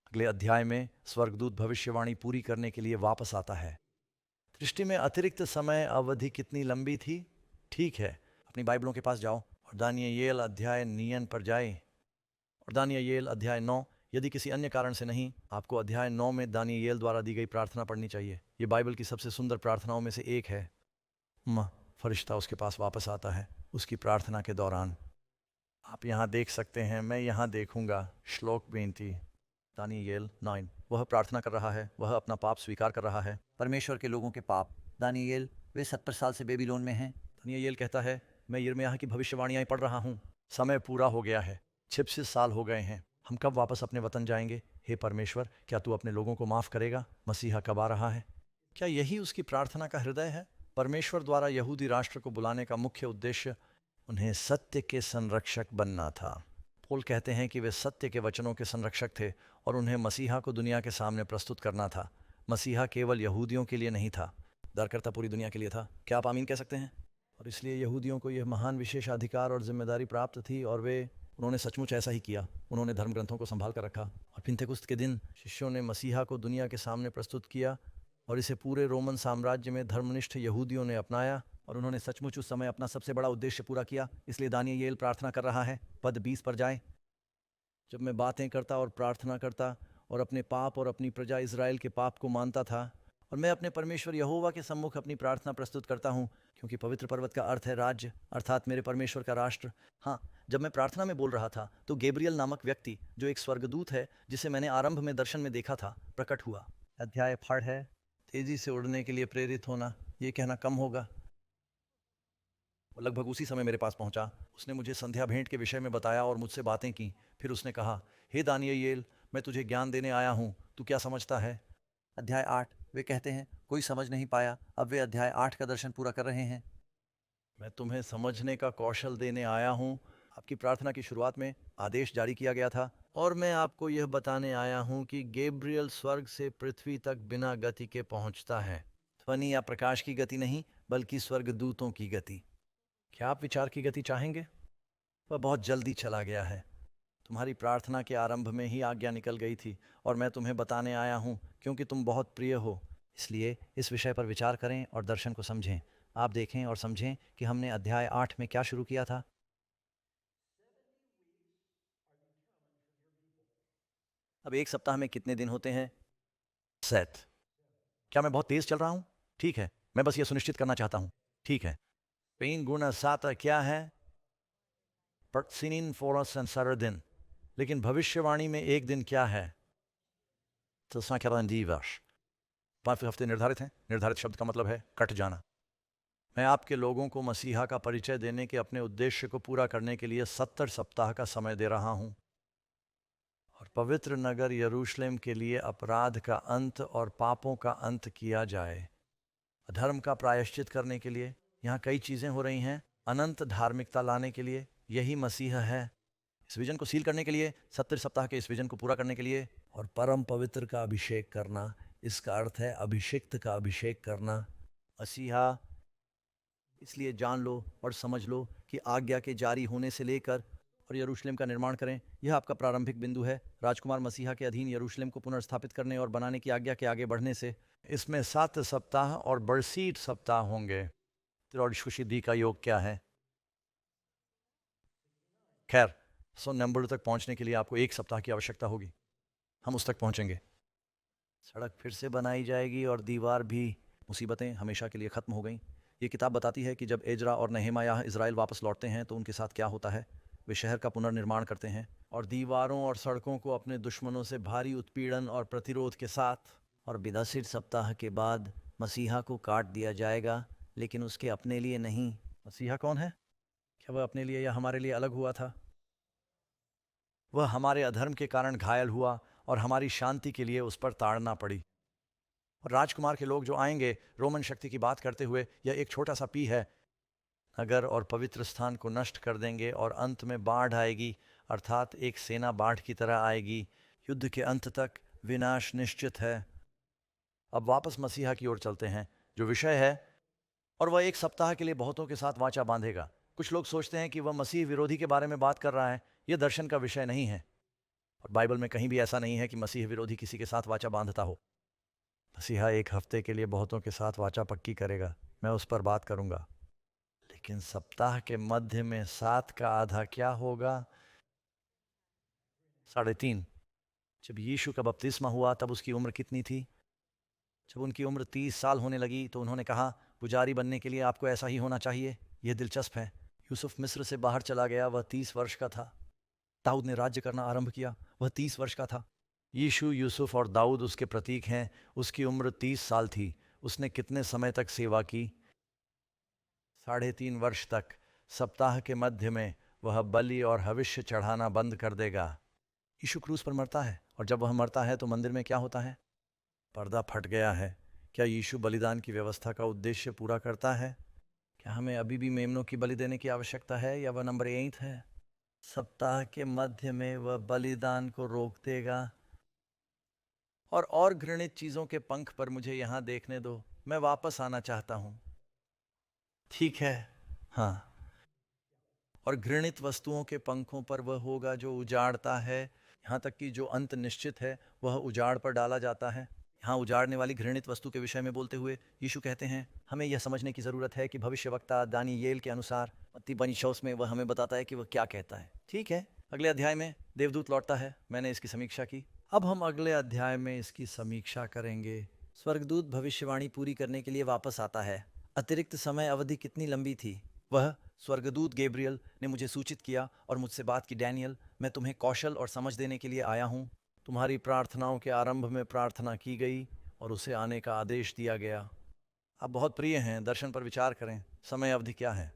अगले अध्याय में स्वर्गदूत भविष्यवाणी पूरी करने के लिए वापस आता है। दृष्टि में अतिरिक्त समय अवधि कितनी लंबी थी? ठीक है, अपनी बाइबलों के पास जाओ और दानियेल अध्याय 9 पर जाए। और दानियेल अध्याय 9, यदि किसी अन्य कारण से नहीं, आपको अध्याय 9 में दानियेल द्वारा दी गई प्रार्थना पढ़नी चाहिए। ये बाइबल की सबसे सुंदर प्रार्थनाओं में से एक है। फरिश्ता उसके पास वापस आता है उसकी प्रार्थना के दौरान। आप यहाँ देख सकते हैं, मैं यहाँ देखूंगा। श्लोक बेनती दानियेल 9। वह प्रार्थना कर रहा है, वह अपना पाप स्वीकार कर रहा है, परमेश्वर के लोगों के पाप। दानियेल वे 70 साल से बेबीलोन में हैं। दानियेल कहता है मैं यिर्मयाह की भविष्यवाणियाँ पढ़ रहा हूँ। समय पूरा हो गया है, 66 साल हो गए हैं। हम कब वापस अपने वतन जाएंगे? हे परमेश्वर, क्या तू अपने लोगों को माफ़ करेगा? मसीहा कब आ रहा है? क्या यही उसकी प्रार्थना का हृदय है? परमेश्वर द्वारा यहूदी राष्ट्र को बुलाने का मुख्य उद्देश्य उन्हें सत्य के संरक्षक बनना था। पौल कहते हैं कि वे सत्य के वचनों के संरक्षक थे और उन्हें मसीहा को दुनिया के सामने प्रस्तुत करना था। मसीहा केवल यहूदियों के लिए नहीं था, उद्धारकर्ता पूरी दुनिया के लिए था। क्या आप आमीन कह सकते हैं? और इसलिए यहूदियों को यह महान विशेषाधिकार और जिम्मेदारी प्राप्त थी और उन्होंने सचमुच ऐसा ही किया। उन्होंने धर्म ग्रंथों को संभाल कर रखा और पिंतेकुस्त के दिन शिष्यों ने मसीहा को दुनिया के सामने प्रस्तुत किया और इसे पूरे रोमन साम्राज्य में धर्मनिष्ठ यहूदियों ने अपनाया और उन्होंने सचमुच उस समय अपना सबसे बड़ा उद्देश्य पूरा किया। इसलिए दानियेल प्रार्थना कर रहा है, पद 20 पर जाए। जब मैं बातें करता और प्रार्थना करता और अपने पाप और अपनी प्रजा इज़राइल के पाप को मानता था और मैं अपने परमेश्वर यहोवा के सम्मुख अपनी प्रार्थना प्रस्तुत करता हूँ, क्योंकि पवित्र पर्वत का अर्थ है राज्य, अर्थात मेरे परमेश्वर का राष्ट्र। हाँ, जब मैं प्रार्थना में बोल रहा था तो गैब्रियल नामक व्यक्ति, जो एक स्वर्गदूत है जिसे मैंने आरंभ में दर्शन में देखा था, प्रकट हुआ। अध्याय फड़ है, तेजी से उड़ने के लिए प्रेरित होना, ये कहना कम होगा। वो लगभग उसी समय मेरे पास पहुंचा। उसने मुझे संध्या भेंट के विषय में बताया और मुझसे बातें की। फिर उसने कहा, हे दानियेल, मैं तुझे ज्ञान देने आया हूँ, तू क्या समझता है? अध्याय 8। वे कहते हैं, कोई समझ नहीं पाया। अब वे अध्याय 8 का दर्शन पूरा कर रहे हैं। मैं तुम्हें समझने का कौशल देने आया हूँ। आपकी प्रार्थना की शुरुआत में आदेश जारी किया गया था और मैं आपको यह बताने आया हूँ कि गैब्रियल स्वर्ग से पृथ्वी तक बिना गति के पहुँचता है। ध्वनि या प्रकाश की गति नहीं, बल्कि स्वर्गदूतों की गति। क्या आप विचार की गति चाहेंगे? वह बहुत जल्दी चला गया है। तुम्हारी प्रार्थना के आरंभ में ही आज्ञा निकल गई थी और मैं तुम्हें बताने आया हूँ, क्योंकि तुम बहुत प्रिय हो। इसलिए इस विषय पर विचार करें और दर्शन को समझें। आप देखें और समझें कि हमने अध्याय 8 में क्या शुरू किया था। अब एक सप्ताह में कितने दिन होते हैं? 7। क्या मैं बहुत तेज चल रहा हूँ? ठीक है, मैं बस ये सुनिश्चित करना चाहता हूँ। ठीक है, 3 गुना 7 क्या है? पर्सिनिन फोरस एंड सरदिन। लेकिन भविष्यवाणी में एक दिन क्या है? तो संख्या दिवस। 5 हफ्ते निर्धारित हैं। निर्धारित शब्द का मतलब है कट जाना। मैं आपके लोगों को मसीहा का परिचय देने के अपने उद्देश्य को पूरा करने के लिए 70 सप्ताह का समय दे रहा हूँ और पवित्र नगर यरूशलेम के लिए अपराध का अंत और पापों का अंत किया जाए। अधर्म का प्रायश्चित करने के लिए यहाँ कई चीज़ें हो रही हैं। अनंत धार्मिकता लाने के लिए यही मसीहा है। इस विजन को सील करने के लिए, 70 सप्ताह के इस विजन को पूरा करने के लिए, और परम पवित्र का अभिषेक करना। इसका अर्थ है अभिषिक्त का अभिषेक करना। मसीहा। इसलिए जान लो और समझ लो कि आज्ञा के जारी होने से लेकर और यरूशलेम का निर्माण करें, यह आपका प्रारंभिक बिंदु है। राजकुमार मसीहा के अधीन यरूशलेम को पुनर्स्थापित करने और बनाने की आज्ञा के आगे बढ़ने से इसमें 7 सप्ताह और बरसीट सप्ताह होंगे। त्रिशुद्धि का योग क्या है? खैर, 100 नंबर तक पहुंचने के लिए आपको 1 सप्ताह की आवश्यकता होगी। हम उस तक पहुंचेंगे। सड़क फिर से बनाई जाएगी और दीवार भी। मुसीबतें हमेशा के लिए खत्म हो गईं। ये किताब बताती है कि जब एजरा और नहेमायाह इज़राइल वापस लौटते हैं तो उनके साथ क्या होता है। वे शहर का पुनर्निर्माण करते हैं और दीवारों और सड़कों को अपने दुश्मनों से भारी उत्पीड़न और प्रतिरोध के साथ। और बिदासिर सप्ताह के बाद मसीहा को काट दिया जाएगा, लेकिन उसके अपने लिए नहीं। मसीहा कौन है? क्या वह अपने लिए या हमारे लिए अलग हुआ था? वह हमारे अधर्म के कारण घायल हुआ और हमारी शांति के लिए उस पर ताड़ना पड़ी। और राजकुमार के लोग जो आएंगे, रोमन शक्ति की बात करते हुए, यह एक छोटा सा पी है, नगर और पवित्र स्थान को नष्ट कर देंगे और अंत में बाढ़ आएगी, अर्थात एक सेना बाढ़ की तरह आएगी। युद्ध के अंत तक विनाश निश्चित है। अब वापस मसीहा की ओर चलते हैं, जो विषय है, और वह 1 सप्ताह के लिए बहुतों के साथ वाचा बांधेगा। कुछ लोग सोचते हैं कि वह मसीह विरोधी के बारे में बात कर रहा है। यह दर्शन का विषय नहीं है और बाइबल में कहीं भी ऐसा नहीं है कि मसीह विरोधी किसी के साथ वाचा बांधता हो। मसीहा 1 हफ्ते के लिए बहुतों के साथ वाचा पक्की करेगा, मैं उस पर बात करूंगा। लेकिन सप्ताह के मध्य में 7 का आधा क्या होगा? 3.5। जब यीशु का बपतिस्मा हुआ तब उसकी उम्र कितनी थी? जब उनकी उम्र 30 साल होने लगी तो उन्होंने कहा, पुजारी बनने के लिए आपको ऐसा ही होना चाहिए। यह दिलचस्प है। यूसुफ मिस्र से बाहर चला गया, वह 30 वर्ष का था। दाऊद ने राज्य करना आरंभ किया, वह 30 वर्ष का था। यीशु, यूसुफ और दाऊद उसके प्रतीक हैं। उसकी उम्र 30 साल थी। उसने कितने समय तक सेवा की? 3.5 वर्ष तक। सप्ताह के मध्य में वह बलि और हविष्य चढ़ाना बंद कर देगा। यीशु क्रूस पर मरता है और जब वह मरता है तो मंदिर में क्या होता है? पर्दा फट गया है। क्या यीशु बलिदान की व्यवस्था का उद्देश्य पूरा करता है? क्या हमें अभी भी मेमनों की बलि देने की आवश्यकता है या वह नंबर 8 है? सप्ताह के मध्य में वह बलिदान को रोक देगा। और घृणित चीजों के पंख पर मुझे यहाँ देखने दो। मैं वापस आना चाहता हूँ। ठीक है, हाँ। और घृणित वस्तुओं के पंखों पर वह होगा जो उजाड़ता है, यहाँ तक कि जो अंत निश्चित है वह उजाड़ पर डाला जाता है। यहाँ उजाड़ने वाली घृणित वस्तु के विषय में बोलते हुए यीशु कहते हैं हमें यह समझने की ज़रूरत है कि भविष्यवक्ता दानियेल के अनुसार मत्ती 22 में वह हमें बताता है कि वह क्या कहता है। ठीक है, अगले अध्याय में देवदूत लौटता है। मैंने इसकी समीक्षा की। अब हम अगले अध्याय में इसकी समीक्षा करेंगे। स्वर्गदूत भविष्यवाणी पूरी करने के लिए वापस आता है। अतिरिक्त समय अवधि कितनी लंबी थी? वह स्वर्गदूत गैब्रियल ने मुझे सूचित किया और मुझसे बात की, डैनियल, मैं तुम्हें कौशल और समझ देने के लिए आया हूँ। तुम्हारी प्रार्थनाओं के आरंभ में प्रार्थना की गई और उसे आने का आदेश दिया गया। आप बहुत प्रिय हैं, दर्शन पर विचार करें। समय अवधि क्या है?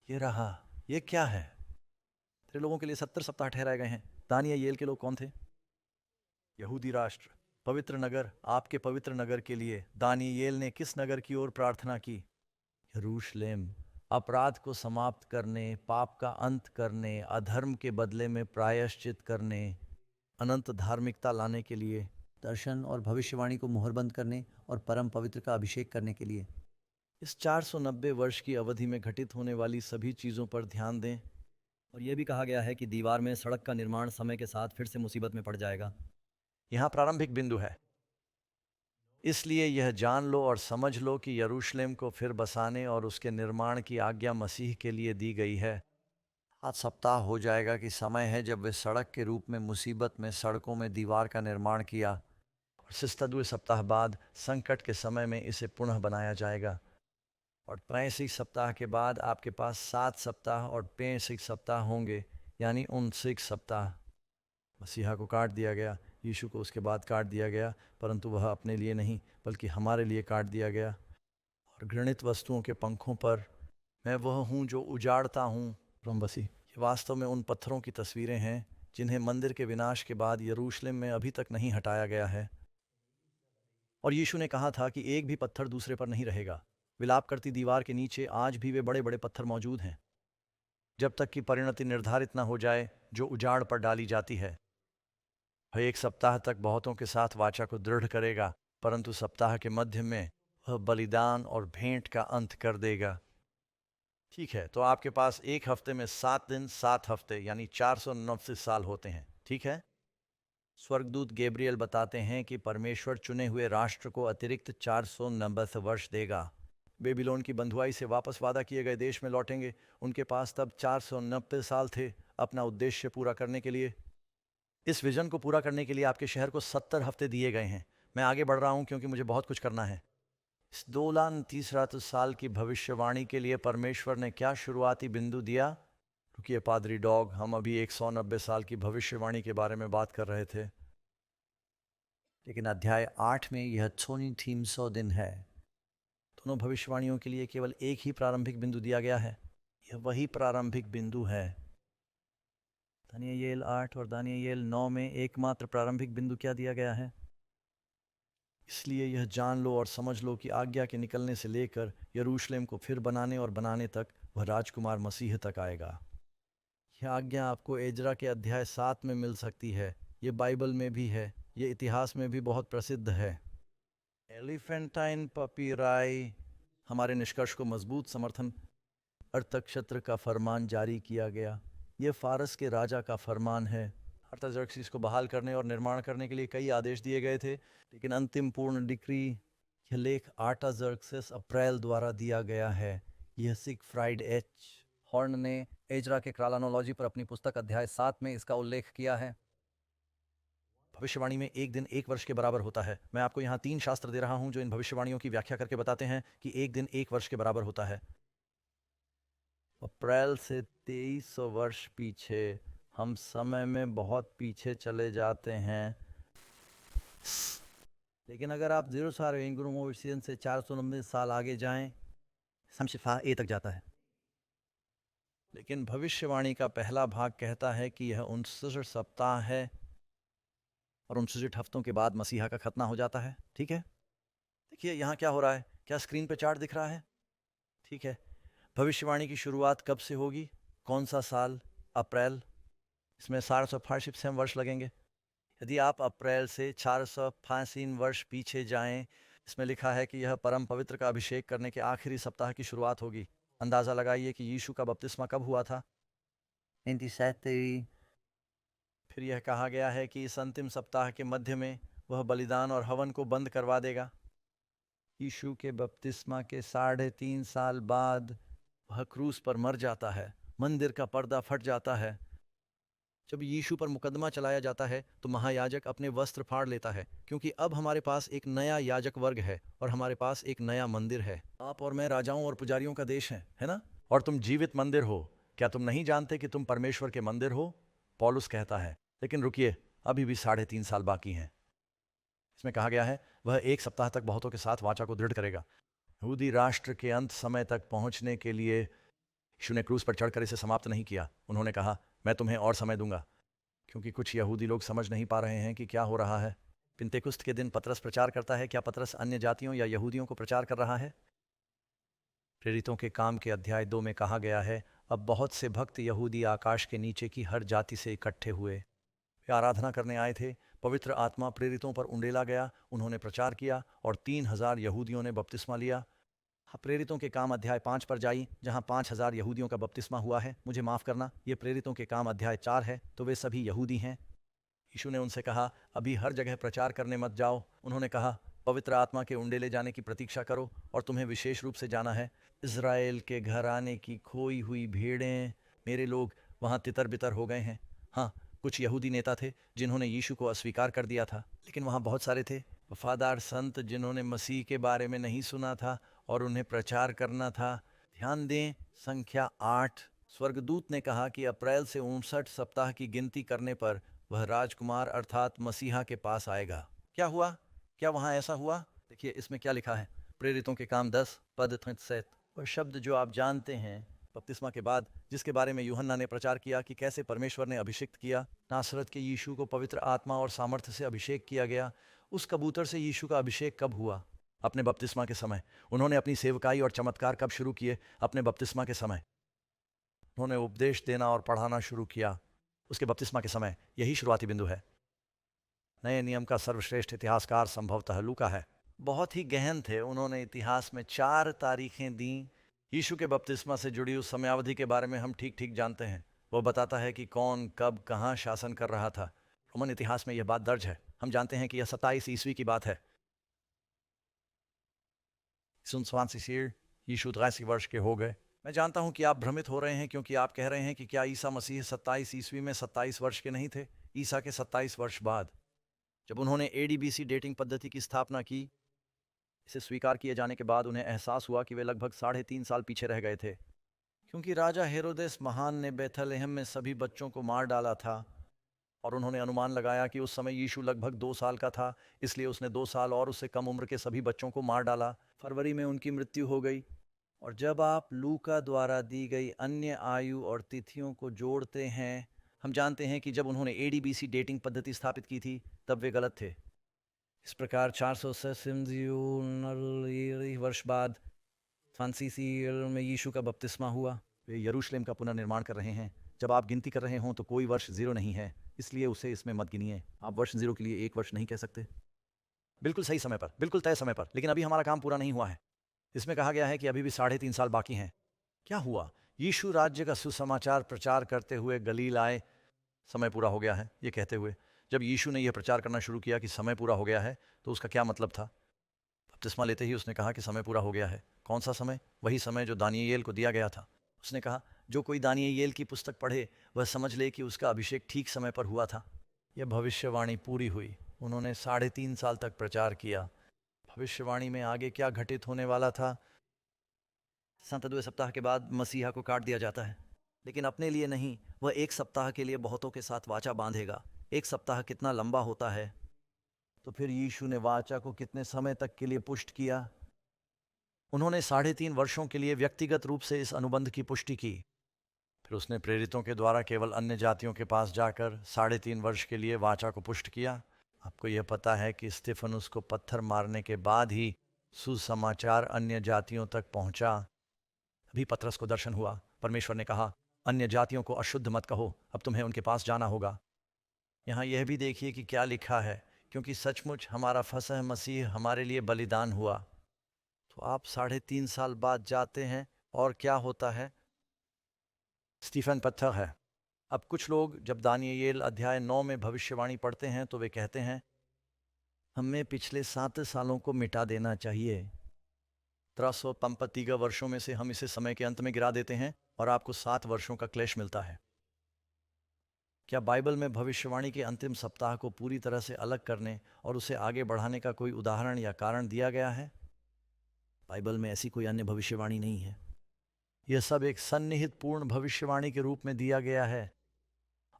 ये रहा। ये क्या है? तेरे लोगों के लिए 70 सप्ताह ठहराए गए हैं। दानियेल के लोग कौन थे? यहूदी राष्ट्र, पवित्र नगर। आपके पवित्र नगर के लिए दानियेल ने किस नगर की ओर प्रार्थना की? यरूशलेम। अपराध को समाप्त करने, पाप का अंत करने, अधर्म के बदले में प्रायश्चित करने, अनंत धार्मिकता लाने के लिए, दर्शन और भविष्यवाणी को मुहरबंद करने और परम पवित्र का अभिषेक करने के लिए। इस 490 वर्ष की अवधि में घटित होने वाली सभी चीज़ों पर ध्यान दें। और यह भी कहा गया है कि दीवार में सड़क का निर्माण समय के साथ फिर से मुसीबत में पड़ जाएगा। यहाँ प्रारंभिक बिंदु है। इसलिए यह जान लो और समझ लो कि यरूशलेम को फिर बसाने और उसके निर्माण की आज्ञा मसीह के लिए दी गई है। आज सप्ताह हो जाएगा कि समय है जब वे सड़क के रूप में मुसीबत में सड़कों में दीवार का निर्माण किया, और 67वें सप्ताह बाद संकट के समय में इसे पुनः बनाया जाएगा। और 65 सप्ताह के बाद आपके पास 7 सप्ताह और 65 सप्ताह होंगे, यानी 69 सप्ताह। मसीहा को काट दिया गया, यीशु को उसके बाद काट दिया गया, परंतु वह अपने लिए नहीं बल्कि हमारे लिए काट दिया गया। और घृणित वस्तुओं के पंखों पर मैं वह हूँ जो उजाड़ता हूँ। प्रभु मसीह, ये वास्तव में उन पत्थरों की तस्वीरें हैं जिन्हें मंदिर के विनाश के बाद यरूशलेम में अभी तक नहीं हटाया गया है। और यीशु ने कहा था कि एक भी पत्थर दूसरे पर नहीं रहेगा। विलाप करती दीवार के नीचे आज भी वे बड़े बड़े पत्थर मौजूद हैं, जब तक कि परिणति निर्धारित न हो जाए जो उजाड़ पर डाली जाती है। वह 1 सप्ताह तक बहुतों के साथ वाचा को दृढ़ करेगा, परंतु सप्ताह के मध्य में वह बलिदान और भेंट का अंत कर देगा। ठीक है, तो आपके पास एक हफ्ते में 7 दिन 7 हफ्ते यानी 489 साल होते हैं। ठीक है, स्वर्गदूत गैब्रियल बताते हैं कि परमेश्वर चुने हुए राष्ट्र को अतिरिक्त 490 वर्ष देगा। बेबीलोन की बंधुआई से वापस वादा किए गए देश में लौटेंगे। उनके पास तब 490 साल थे अपना उद्देश्य पूरा करने के लिए। इस विजन को पूरा करने के लिए आपके शहर को 70 हफ्ते दिए गए हैं। मैं आगे बढ़ रहा हूं क्योंकि मुझे बहुत कुछ करना है। इस 2 साल की भविष्यवाणी के लिए परमेश्वर ने क्या शुरुआती बिंदु दिया? रुकिए पादरी डॉग, हम अभी 190 साल की भविष्यवाणी के बारे में बात कर रहे थे। लेकिन अध्याय 8 में यह 300 दिन है। दोनों भविष्यवाणियों के लिए केवल एक ही प्रारंभिक बिंदु दिया गया है। यह वही प्रारंभिक बिंदु है। दानियेल 8 और दानियेल 9 में एकमात्र प्रारंभिक बिंदु क्या दिया गया है? इसलिए यह जान लो और समझ लो कि आज्ञा के निकलने से लेकर यरूशलेम को फिर बनाने और बनाने तक वह राजकुमार मसीह तक आएगा। यह आज्ञा आपको एजरा के अध्याय 7 में मिल सकती है। ये बाइबल में भी है, ये इतिहास में भी बहुत प्रसिद्ध है। एलिफेंटाइन पपीराई हमारे निष्कर्ष को मजबूत समर्थन। अर्थक्षेत्र का फरमान जारी किया गया। यह फारस के राजा का फरमान है। अर्थाजर्क्सिस को बहाल करने और निर्माण करने के लिए कई आदेश दिए गए थे, लेकिन अंतिम पूर्ण डिक्री यह लेख आर्टाजर्क्सिस अप्रैल द्वारा दिया गया है। यह सिगफ्राइड एच हॉर्न ने एजरा के क्रालानोलॉजी पर अपनी पुस्तक अध्याय 7 में इसका उल्लेख किया है। भविष्यवाणी में एक दिन एक वर्ष के बराबर होता है। मैं आपको यहाँ 3 शास्त्र दे रहा हूँ जो इन भविष्यवाणियों की व्याख्या करके बताते हैं कि एक दिन एक वर्ष के बराबर होता है। अप्रैल से 2300 वर्ष पीछे, हम समय में बहुत पीछे चले जाते हैं। लेकिन अगर आप 0 से 490 साल आगे जाएं, समशिफा ए तक जाता है। लेकिन भविष्यवाणी का पहला भाग कहता है कि यह 69 सप्ताह है। और 69 हफ्तों के बाद मसीहा का खतना हो जाता है। ठीक है, देखिए यहाँ क्या हो रहा है, क्या स्क्रीन पे चार्ट दिख रहा है? ठीक है, भविष्यवाणी की शुरुआत कब से होगी? कौन सा साल? अप्रैल। इसमें 485 वर्ष लगेंगे। यदि आप अप्रैल से 485 वर्ष पीछे जाएं, इसमें लिखा है कि यह परम पवित्र का अभिषेक करने के आखिरी सप्ताह की शुरुआत होगी। अंदाज़ा लगाइए कि यीशु का बपतिस्मा कब हुआ था? 27 फिर यह कहा गया है कि इस अंतिम सप्ताह के मध्य में वह बलिदान और हवन को बंद करवा देगा। यीशु के बपतिस्मा के 3.5 साल बाद वह क्रूस पर मर जाता है, मंदिर का पर्दा फट जाता है। जब यीशु पर मुकदमा चलाया जाता है तो महायाजक अपने वस्त्र फाड़ लेता है, क्योंकि अब हमारे पास एक नया याजक वर्ग है और हमारे पास एक नया मंदिर है। आप और मैं राजाओं और पुजारियों का देश है ना? और तुम जीवित मंदिर हो। क्या तुम नहीं जानते कि तुम परमेश्वर के मंदिर हो? पौलुस कहता है। लेकिन रुकिए, अभी भी 3.5 साल बाकी हैं। इसमें कहा गया है वह 1 सप्ताह तक बहुतों के साथ वाचा को दृढ़ करेगा। यहूदी राष्ट्र के अंत समय तक पहुंचने के लिए यीशु ने क्रूस पर चढ़कर इसे समाप्त नहीं किया। उन्होंने कहा, मैं तुम्हें और समय दूंगा, क्योंकि कुछ यहूदी लोग समझ नहीं पा रहे हैं कि क्या हो रहा है। पिंतेकुस्त के दिन पतरस प्रचार करता है। क्या पतरस अन्य जातियों या यहूदियों को प्रचार कर रहा है? प्रेरितों के काम के अध्याय 2 में कहा गया है, अब बहुत से भक्त यहूदी आकाश के नीचे की हर जाति से इकट्ठे हुए। वे आराधना करने आए थे। पवित्र आत्मा प्रेरितों पर उंडेला गया। उन्होंने प्रचार किया और 3000 यहूदियों ने बपतिस्मा लिया। प्रेरितों के काम अध्याय 5 पर जाइए, जहां 5000 यहूदियों का बपतिस्मा हुआ है। मुझे माफ करना, ये प्रेरितों के काम अध्याय 4 है, तो वे सभी यहूदी हैं। यीशु ने उनसे कहा, अभी हर जगह प्रचार करने मत जाओ। उन्होंने कहा, पवित्र आत्मा के उंडेले जाने की प्रतीक्षा करो और तुम्हें विशेष रूप से जाना है। इज़राइल के घराने की खोई हुई भेड़ें, मेरे लोग वहाँ तितर बितर हो गए हैं। हाँ, कुछ यहूदी नेता थे जिन्होंने यीशु को अस्वीकार कर दिया था, लेकिन वहाँ बहुत सारे थे वफादार संत जिन्होंने मसीह के बारे में नहीं सुना था और उन्हें प्रचार करना था। ध्यान दें, संख्या 8। स्वर्गदूत ने कहा कि अप्रैल से 59 सप्ताह की गिनती करने पर वह राजकुमार अर्थात मसीहा के पास आएगा। क्या हुआ? क्या वहाँ ऐसा हुआ? देखिए इसमें क्या लिखा है, प्रेरितों के काम 10 पद 37। वह शब्द जो आप जानते हैं, बपतिस्मा के बाद जिसके बारे में यूहन्ना ने प्रचार किया कि कैसे परमेश्वर ने अभिषिक्त किया। नासरत के यीशु को पवित्र आत्मा और सामर्थ्य से अभिषेक किया गया। उस कबूतर से यीशु का अभिषेक कब हुआ? अपने बपतिस्मा के समय। उन्होंने अपनी सेवकाई और चमत्कार कब शुरू किए? अपने बपतिस्मा के समय। उन्होंने उपदेश देना और पढ़ाना शुरू किया उसके बपतिस्मा के समय। यही शुरुआती बिंदु है। नए नियम का सर्वश्रेष्ठ इतिहासकार संभवतः लूका है। बहुत ही गहन थे। उन्होंने इतिहास में 4 तारीखें दी। यीशु के बपतिस्मा से जुड़ी उस समयावधि के बारे में हम ठीक ठीक जानते हैं। वो बताता है कि कौन कब कहाँ शासन कर रहा था। रोमन इतिहास में यह बात दर्ज है। हम जानते हैं कि यह 27 ईस्वी की बात है। 27 यीशु 30 वर्ष के हो गए। मैं जानता हूं कि आप भ्रमित हो रहे हैं, क्योंकि आप कह रहे हैं कि क्या ईसा मसीह 27 ईस्वी में 27 वर्ष के नहीं थे? ईसा के 27 वर्ष बाद, जब उन्होंने AD-BC डेटिंग पद्धति की स्थापना की, इसे स्वीकार किए जाने के बाद उन्हें एहसास हुआ कि वे लगभग 3.5 साल पीछे रह गए थे, क्योंकि राजा हेरोदेस महान ने बेथलेहम में सभी बच्चों को मार डाला था और उन्होंने अनुमान लगाया कि उस समय यीशु लगभग 2 साल का था, इसलिए उसने 2 साल और उससे कम उम्र के सभी बच्चों को मार डाला। फरवरी में उनकी मृत्यु हो गई। और जब आप लूका द्वारा दी गई अन्य आयु और तिथियों को जोड़ते हैं, हम जानते हैं कि जब उन्होंने AD-BC डेटिंग पद्धति स्थापित की थी तब वे गलत थे। इस प्रकार 437 वर्ष बाद फ्रांसीसी में यीशु का बपतिस्मा हुआ। वे यरूशलेम का पुनर्निर्माण कर रहे हैं। जब आप गिनती कर रहे हों तो कोई वर्ष 0 नहीं है, इसलिए उसे इसमें मत गिनिए। आप वर्ष 0 के लिए 1 वर्ष नहीं कह सकते। बिल्कुल सही समय पर, बिल्कुल तय समय पर, लेकिन अभी हमारा काम पूरा नहीं हुआ है। इसमें कहा गया है कि अभी भी 3.5 साल बाकी हैं। क्या हुआ? यीशु राज्य का सुसमाचार प्रचार करते हुए गलील आए। समय पूरा हो गया है, ये कहते हुए। जब यीशु ने यह प्रचार करना शुरू किया कि समय पूरा हो गया है, तो उसका क्या मतलब था? बपतिस्मा लेते ही उसने कहा कि समय पूरा हो गया है। कौन सा समय? वही समय जो दानियेल को दिया गया था। उसने कहा, जो कोई दानियेल की पुस्तक पढ़े वह समझ ले कि उसका अभिषेक ठीक समय पर हुआ था। यह भविष्यवाणी पूरी हुई। उन्होंने 3.5 साल तक प्रचार किया। भविष्यवाणी में आगे क्या घटित होने वाला था? 7वें सप्ताह के बाद मसीहा को काट दिया जाता है, लेकिन अपने लिए नहीं। वह 1 सप्ताह के लिए बहुतों के साथ वाचा बांधेगा। 1 सप्ताह कितना लंबा होता है? तो फिर यीशु ने वाचा को कितने समय तक के लिए पुष्ट किया? उन्होंने 3.5 वर्षों के लिए व्यक्तिगत रूप से इस अनुबंध की पुष्टि की। फिर उसने प्रेरितों के द्वारा केवल अन्य जातियों के पास जाकर 3.5 वर्ष के लिए वाचा को पुष्ट किया। आपको यह पता है कि स्तिफनुस को पत्थर मारने के बाद ही सुसमाचार अन्य जातियों तक पहुंचा। अभी पतरस को दर्शन हुआ। परमेश्वर ने कहा, अन्य जातियों को अशुद्ध मत कहो, अब तुम्हें उनके पास जाना होगा। यहाँ यह भी देखिए कि क्या लिखा है, क्योंकि सचमुच हमारा फसह मसीह हमारे लिए बलिदान हुआ। तो आप 3.5 साल बाद जाते हैं और क्या होता है? स्टीफन पत्थर है। अब कुछ लोग जब दानियेल अध्याय 9 में भविष्यवाणी पढ़ते हैं तो वे कहते हैं, हमें पिछले 7 सालों को मिटा देना चाहिए। 350 वर्षों में से हम इसे समय के अंत में गिरा देते हैं और आपको 7 वर्षों का क्लेश मिलता है। क्या बाइबल में भविष्यवाणी के अंतिम सप्ताह को पूरी तरह से अलग करने और उसे आगे बढ़ाने का कोई उदाहरण या कारण दिया गया है? बाइबल में ऐसी कोई अन्य भविष्यवाणी नहीं है। यह सब एक सन्निहित पूर्ण भविष्यवाणी के रूप में दिया गया है।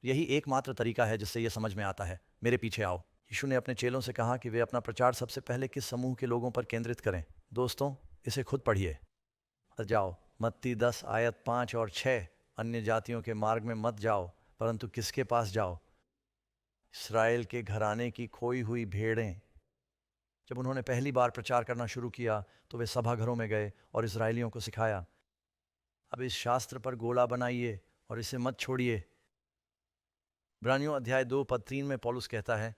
यही एकमात्र तरीका है जिससे यह समझ में आता है। मेरे पीछे आओ। यीशु ने अपने चेलों से कहा कि वे अपना प्रचार सबसे पहले किस समूह के लोगों पर केंद्रित करें। दोस्तों, इसे खुद पढ़िए। जाओ, मत्ती 10 आयत 5 और 6, अन्य जातियों के मार्ग में मत जाओ, परंतु किसके पास जाओ? इस्राएल के घराने की खोई हुई भेड़ें। जब उन्होंने पहली बार प्रचार करना शुरू किया तो वे सभाघरों में गए और इस्राएलियों को सिखाया, अब इस शास्त्र पर गोला बनाइए और इसे मत छोड़िए। इब्रानियों अध्याय 2 पद 3 में पौलुस कहता है,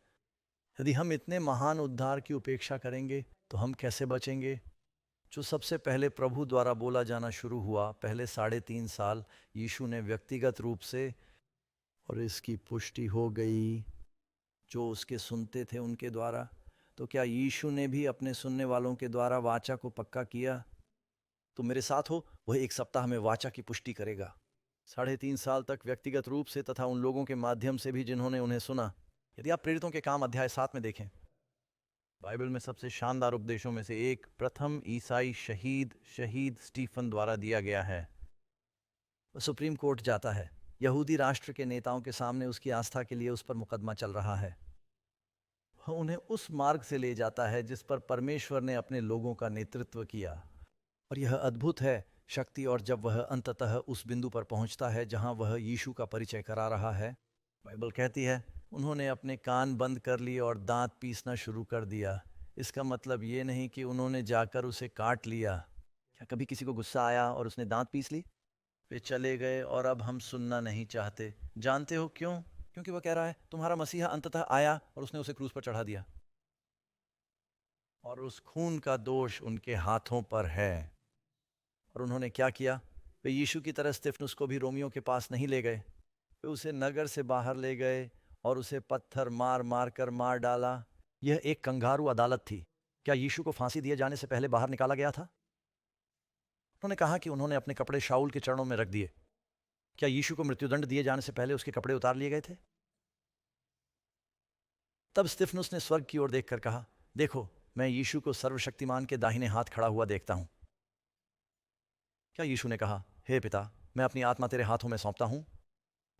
यदि हम इतने महान उद्धार की उपेक्षा करेंगे तो हम कैसे बचेंगे? जो सबसे पहले प्रभु द्वारा बोला जाना शुरू हुआ पहले 3.5 साल यीशु ने व्यक्तिगत रूप से, और इसकी पुष्टि हो गई जो उसके सुनते थे उनके द्वारा। तो क्या यीशु ने भी अपने सुनने वालों के द्वारा वाचा को पक्का किया? तो मेरे साथ हो, वह एक सप्ताह में वाचा की पुष्टि करेगा। 3.5 साल तक व्यक्तिगत रूप से तथा उन लोगों के माध्यम से भी जिन्होंने उन्हें सुना। यदि आप प्रेरितों के काम अध्याय 7 में देखें, बाइबल में सबसे शानदार उपदेशों में से एक प्रथम ईसाई शहीद स्टीफन द्वारा दिया गया है। वह सुप्रीम कोर्ट जाता है। यहूदी राष्ट्र के नेताओं के सामने उसकी आस्था के लिए उस पर मुकदमा चल रहा है। वह उन्हें उस मार्ग से ले जाता है जिस पर परमेश्वर ने अपने लोगों का नेतृत्व किया। और यह अद्भुत है शक्ति। और जब वह अंततः उस बिंदु पर पहुंचता है जहां वह यीशु का परिचय करा रहा है, बाइबल कहती है उन्होंने अपने कान बंद कर लिए और दांत पीसना शुरू कर दिया। इसका मतलब ये नहीं कि उन्होंने जाकर उसे काट लिया। क्या कभी किसी को गुस्सा आया और उसने दांत पीस ली? वे चले गए और अब हम सुनना नहीं चाहते। जानते हो क्यों? क्योंकि वह कह रहा है तुम्हारा मसीहा अंततः आया और उसने उसे क्रूस पर चढ़ा दिया, और उस खून का दोष उनके हाथों पर है। और उन्होंने क्या किया? वे यीशु की तरह स्तिफनुस को भी रोमियों के पास नहीं ले गए। वे उसे नगर से बाहर ले गए और उसे पत्थर मार मार कर मार डाला। यह एक कंगारू अदालत थी। क्या यीशु को फांसी दिए जाने से पहले बाहर निकाला गया था? उन्होंने कहा कि उन्होंने अपने कपड़े शाऊल के चरणों में रख दिए। क्या यीशु को मृत्युदंड दिए जाने से पहले उसके कपड़े उतार लिए गए थे? तब स्तिफनुस ने स्वर्ग की ओर देखकर कहा, देखो, मैं यीशु को सर्वशक्तिमान के दाहिने हाथ खड़ा हुआ देखता हूं। क्या यीशु ने कहा, हे पिता, मैं अपनी आत्मा तेरे हाथों में सौंपता हूं?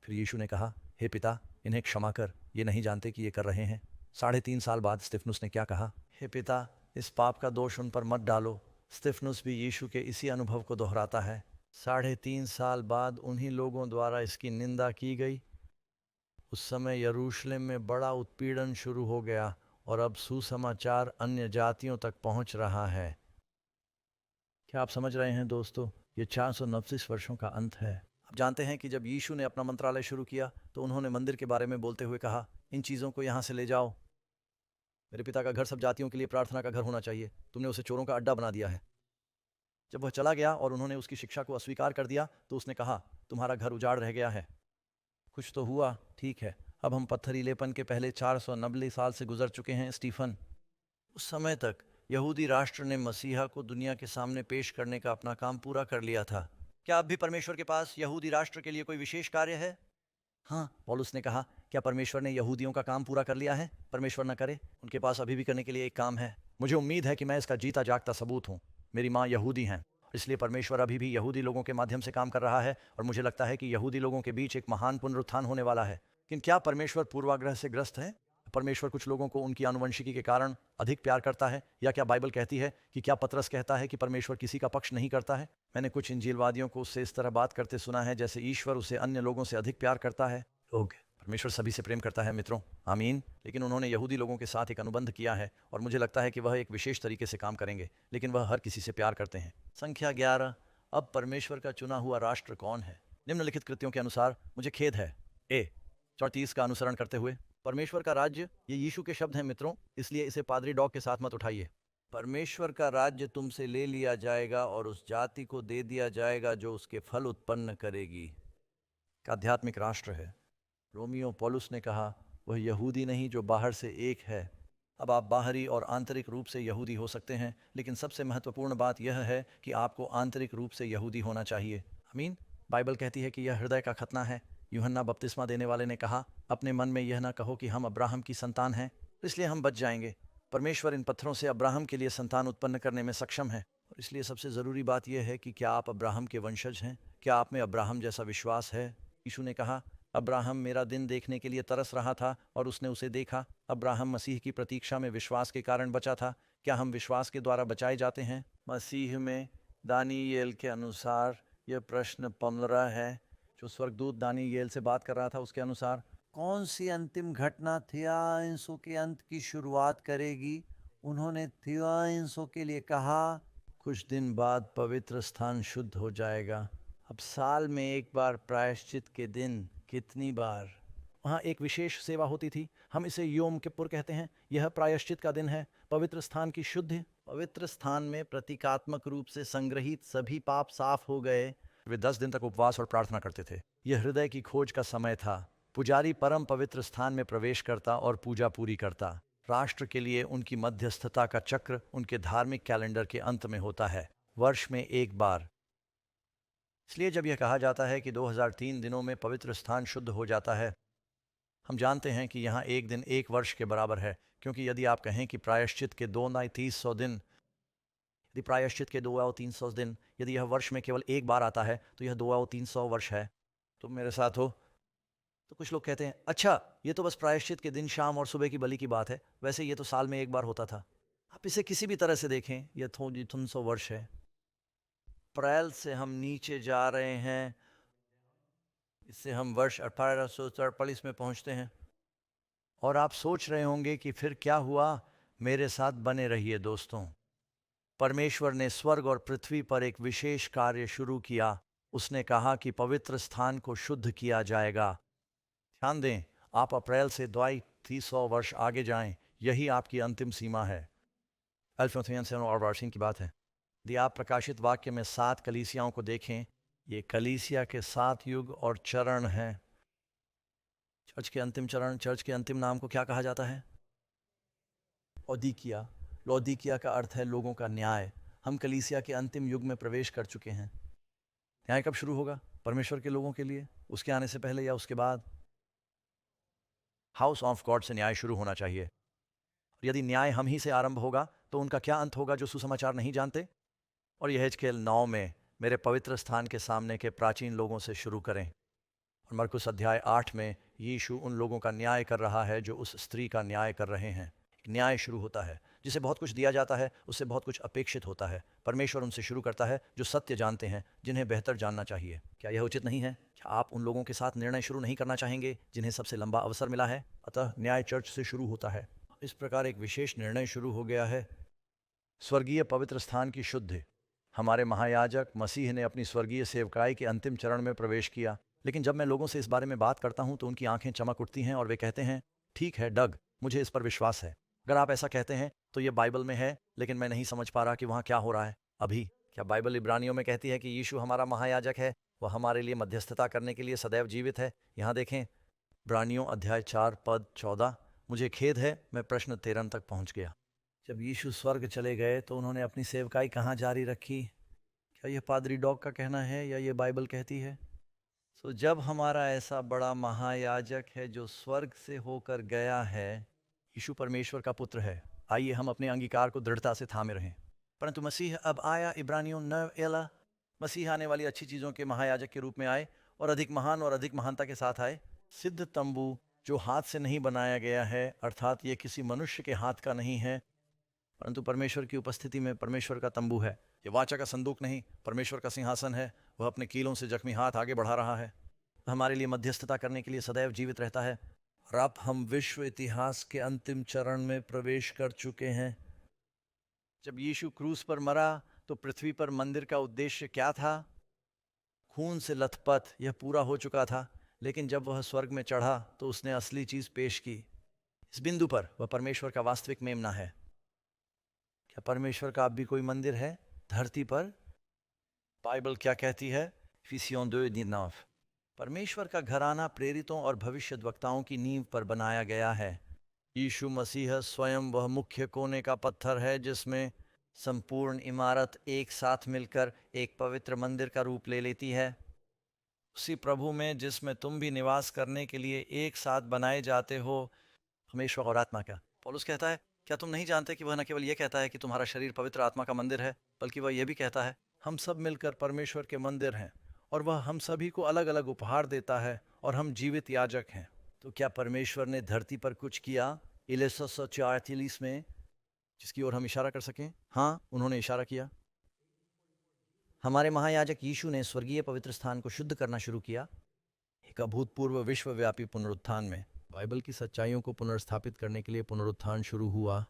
फिर यीशु ने कहा, हे पिता, इन्हें क्षमा कर, ये नहीं जानते कि ये कर रहे हैं। 3.5 साल बाद स्तिफनुस ने क्या कहा? हे पिता, इस पाप का दोष उन पर मत डालो। स्तिफनुस भी यीशु के इसी अनुभव को दोहराता है। 3.5 साल बाद उन्हीं लोगों द्वारा इसकी निंदा की गई। उस समय यरूशलेम में बड़ा उत्पीड़न शुरू हो गया और अब सुसमाचार अन्य जातियों तक पहुंच रहा है। क्या आप समझ रहे हैं दोस्तों? ये 429 वर्षों का अंत है। आप जानते हैं कि जब यीशु ने अपना मंत्रालय शुरू किया तो उन्होंने मंदिर के बारे में बोलते हुए कहा, इन चीज़ों को यहाँ से ले जाओ। मेरे पिता का घर सब जातियों के लिए प्रार्थना का घर होना चाहिए। तुमने उसे चोरों का अड्डा बना दिया है। जब वह चला गया और उन्होंने उसकी शिक्षा को अस्वीकार कर दिया तो उसने कहा, तुम्हारा घर उजाड़ रह गया है। कुछ तो हुआ, ठीक है। अब हम पत्थरीलेपन के पहले 490 साल से गुजर चुके हैं स्टीफन। उस समय तक यहूदी राष्ट्र ने मसीहा को दुनिया के सामने पेश करने का अपना काम पूरा कर लिया था। क्या अब भी परमेश्वर के पास यहूदी राष्ट्र के लिए कोई विशेष कार्य है? हाँ, पौलुस ने कहा, क्या परमेश्वर ने यहूदियों का काम पूरा कर लिया है? परमेश्वर न करे, उनके पास अभी भी करने के लिए एक काम है। मुझे उम्मीद है कि मैं इसका जीता जागता सबूत हूँ। मेरी माँ यहूदी हैं, इसलिए परमेश्वर अभी भी यहूदी लोगों के माध्यम से काम कर रहा है और मुझे लगता है कि यहूदी लोगों के बीच एक महान पुनरुत्थान होने वाला है। लेकिन क्या परमेश्वर पूर्वाग्रह से ग्रस्त है? परमेश्वर कुछ लोगों को उनकी आनुवंशिकी के कारण अधिक प्यार करता है? या क्या बाइबल कहती है कि क्या पतरस कहता है कि परमेश्वर किसी का पक्ष नहीं करता है? मैंने कुछ इंजीलवादियों को उससे इस तरह बात करते सुना है जैसे ईश्वर उसे अन्य लोगों से अधिक प्यार करता है। लोग परमेश्वर सभी से प्रेम करता है मित्रों, आमीन। लेकिन उन्होंने यहूदी लोगों के साथ एक अनुबंध किया है और मुझे लगता है कि वह एक विशेष तरीके से काम करेंगे, लेकिन वह हर किसी से प्यार करते हैं। संख्या 11, अब परमेश्वर का चुना हुआ राष्ट्र कौन है? निम्नलिखित कृत्यों के अनुसार मुझे खेद है। 34 का अनुसरण करते हुए परमेश्वर का राज्य, ये यीशु के शब्द हैं मित्रों, इसलिए इसे पादरी डॉग के साथ मत उठाइए। परमेश्वर का राज्य तुमसे ले लिया जाएगा और उस जाति को दे दिया जाएगा जो उसके फल उत्पन्न करेगी। का आध्यात्मिक राष्ट्र है। रोमियो पौलुस ने कहा, वह यहूदी नहीं जो बाहर से एक है। अब आप बाहरी और आंतरिक रूप से यहूदी हो सकते हैं, लेकिन सबसे महत्वपूर्ण बात यह है कि आपको आंतरिक रूप से यहूदी होना चाहिए। आमीन। बाइबल कहती है कि यह हृदय का खतना है। यूहन्ना बपतिस्मा देने वाले ने कहा, अपने मन में यह ना कहो कि हम अब्राहम की संतान हैं, इसलिए हम बच जाएंगे। परमेश्वर इन पत्थरों से अब्राहम के लिए संतान उत्पन्न करने में सक्षम है। और इसलिए सबसे ज़रूरी बात यह है कि क्या आप अब्राहम के वंशज हैं? क्या आप में अब्राहम जैसा विश्वास है? यीशु ने कहा, अब्राहम मेरा दिन देखने के लिए तरस रहा था और उसने उसे देखा। अब्राहम मसीह की प्रतीक्षा में विश्वास के कारण बचा था। क्या हम विश्वास के द्वारा बचाए जाते हैं? मसीह में दानियेल के अनुसार यह प्रश्न 15 है, जो स्वर्गदूत दानियेल से बात कर रहा था। उसके अनुसार कौन सी अंतिम घटना थियाइंसो के अंत की शुरुआत करेगी? उन्होंने थियाइंसो के लिए कहा, कुछ दिन बाद पवित्र स्थान शुद्ध हो जाएगा। अब साल में एक बार प्रायश्चित के दिन, कितनी बार? वहाँ एक विशेष सेवा होती थी, हम इसे योम किप्पुर कहते हैं। यह प्रायश्चित का दिन है, पवित्र स्थान की शुद्धि। पवित्र स्थान में प्रतीकात्मक रूप से संग्रहित सभी पाप साफ हो गए। वे 10 दिन तक उपवास और प्रार्थना करते थे। यह हृदय की खोज का समय था। पुजारी परम पवित्र स्थान में प्रवेश करता और पूजा पूरी करता। राष्ट्र के लिए उनकी मध्यस्थता का चक्र उनके धार्मिक कैलेंडर के अंत में होता है, वर्ष में एक बार। इसलिए जब यह कहा जाता है कि 2003 दिनों में पवित्र स्थान शुद्ध हो जाता है, हम जानते हैं कि यहाँ एक दिन एक वर्ष के बराबर है, क्योंकि यदि आप कहें कि प्रायश्चित के 2 दिन, यदि प्रायश्चित के 2 दिन, यदि यह वर्ष में केवल एक बार आता है तो यह 2 वर्ष है। तुम मेरे साथ हो? तो कुछ लोग कहते हैं, अच्छा ये तो बस प्रायश्चित के दिन शाम और सुबह की बलि की बात है, वैसे ये तो साल में एक बार होता था। आप इसे किसी भी तरह से देखें, यह 300 वर्ष है। अप्रैल से हम नीचे जा रहे हैं, इससे हम वर्ष 1843 में पहुंचते हैं। और आप सोच रहे होंगे कि फिर क्या हुआ। मेरे साथ बने रहिए दोस्तों। परमेश्वर ने स्वर्ग और पृथ्वी पर एक विशेष कार्य शुरू किया। उसने कहा कि पवित्र स्थान को शुद्ध किया जाएगा। ध्यान दें, आप अप्रैल से 300 वर्ष आगे जाएं, यही आपकी अंतिम सीमा है। अल्फोंसियन और वार्सिन की बात है। यदि आप प्रकाशित वाक्य में 7 कलीसियाओं को देखें, ये कलीसिया के 7 युग और चरण हैं। चर्च के अंतिम चरण, चर्च के अंतिम नाम को क्या कहा जाता है? लौदीकिया। लौदीकिया का अर्थ है लोगों का न्याय। हम कलीसिया के अंतिम युग में प्रवेश कर चुके हैं। न्याय कब शुरू होगा परमेश्वर के लोगों के लिए? उसके आने से पहले या उसके बाद? हाउस ऑफ गॉड से न्याय शुरू होना चाहिए। यदि न्याय हम ही से आरंभ होगा तो उनका क्या अंत होगा जो सुसमाचार नहीं जानते? और यहेजकेल 9 में मेरे पवित्र स्थान के सामने के प्राचीन लोगों से शुरू करें। और मरकुस अध्याय 8 में यीशु उन लोगों का न्याय कर रहा है जो उस स्त्री का न्याय कर रहे हैं। न्याय शुरू होता है, जिसे बहुत कुछ दिया जाता है, उससे बहुत कुछ अपेक्षित होता है। परमेश्वर उनसे शुरू करता है जो सत्य जानते हैं, जिन्हें बेहतर जानना चाहिए। क्या यह उचित नहीं है? क्या आप उन लोगों के साथ निर्णय शुरू नहीं करना चाहेंगे जिन्हें सबसे लंबा अवसर मिला है? अतः न्याय चर्च से शुरू होता है। इस प्रकार एक विशेष निर्णय शुरू हो गया है, स्वर्गीय पवित्र स्थान की शुद्धि। हमारे महायाजक मसीह ने अपनी स्वर्गीय सेवकाई के अंतिम चरण में प्रवेश किया। लेकिन जब मैं लोगों से इस बारे में बात करता हूं तो उनकी आंखें चमक उठती हैं और वे कहते हैं, ठीक है डग, मुझे इस पर विश्वास है। अगर आप ऐसा कहते हैं तो यह बाइबल में है, लेकिन मैं नहीं समझ पा रहा कि वहाँ क्या हो रहा है अभी। क्या बाइबल इब्रानियों में कहती है कि यीशु हमारा महायाजक है, वह हमारे लिए मध्यस्थता करने के लिए सदैव जीवित है? यहाँ देखें, इब्रानियों अध्याय 4 पद 14। मुझे खेद है, मैं प्रश्न 13 तक पहुँच गया। जब यीशु स्वर्ग चले गए तो उन्होंने अपनी सेवकाई कहाँ जारी रखी? क्या यह पादरी डॉग का कहना है या ये बाइबल कहती है? सो जब हमारा ऐसा बड़ा महायाजक है जो स्वर्ग से होकर गया है, यीशु परमेश्वर का पुत्र है, आइए हम अपने अंगीकार को दृढ़ता से थामे रहें। परंतु मसीह अब आया, इब्रानियों 9 मसीह आने वाली अच्छी चीज़ों के महायाजक के रूप में आए और अधिक महान और अधिक महानता के साथ आए। सिद्ध तंबू जो हाथ से नहीं बनाया गया है, अर्थात ये किसी मनुष्य के हाथ का नहीं है, परंतु परमेश्वर की उपस्थिति में परमेश्वर का तंबू है। ये वाचा का संदूक नहीं, परमेश्वर का सिंहासन है। वह अपने कीलों से जख्मी हाथ आगे बढ़ा रहा है। हमारे लिए मध्यस्थता करने के लिए सदैव जीवित रहता है। और अब हम विश्व इतिहास के अंतिम चरण में प्रवेश कर चुके हैं। जब यीशु क्रूस पर मरा तो पृथ्वी पर मंदिर का उद्देश्य क्या था? खून से लथपथ यह पूरा हो चुका था, लेकिन जब वह स्वर्ग में चढ़ा तो उसने असली चीज पेश की। इस बिंदु पर वह परमेश्वर का वास्तविक मेमना है। क्या परमेश्वर का अब भी कोई मंदिर है धरती पर? बाइबल क्या कहती है? इफिसियों 2:9। परमेश्वर का घराना प्रेरितों और भविष्यद्वक्ताओं की नींव पर बनाया गया है। यीशु मसीह स्वयं वह मुख्य कोने का पत्थर है जिसमें संपूर्ण इमारत एक साथ मिलकर एक पवित्र मंदिर का रूप ले लेती है। उसी प्रभु में जिसमें तुम भी निवास करने के लिए एक साथ बनाए जाते हो, परमेश्वर और आत्मा का। पौलुस कहता है, क्या तुम नहीं जानते कि वह न केवल यह कहता है कि तुम्हारा शरीर पवित्र आत्मा का मंदिर है, बल्कि वह यह भी कहता है हम सब मिलकर परमेश्वर के मंदिर हैं और वह हम सभी को अलग अलग उपहार देता है और हम जीवित याजक हैं। तो क्या परमेश्वर ने धरती पर कुछ किया 1944 में जिसकी ओर हम इशारा कर सकें? हाँ, उन्होंने इशारा किया। हमारे महायाजक यीशु ने स्वर्गीय पवित्र स्थान को शुद्ध करना शुरू किया एक अभूतपूर्व विश्वव्यापी पुनरुत्थान में। बाइबल की सच्चाइयों को पुनर्स्थापित करने के लिए पुनरुत्थान शुरू हुआ।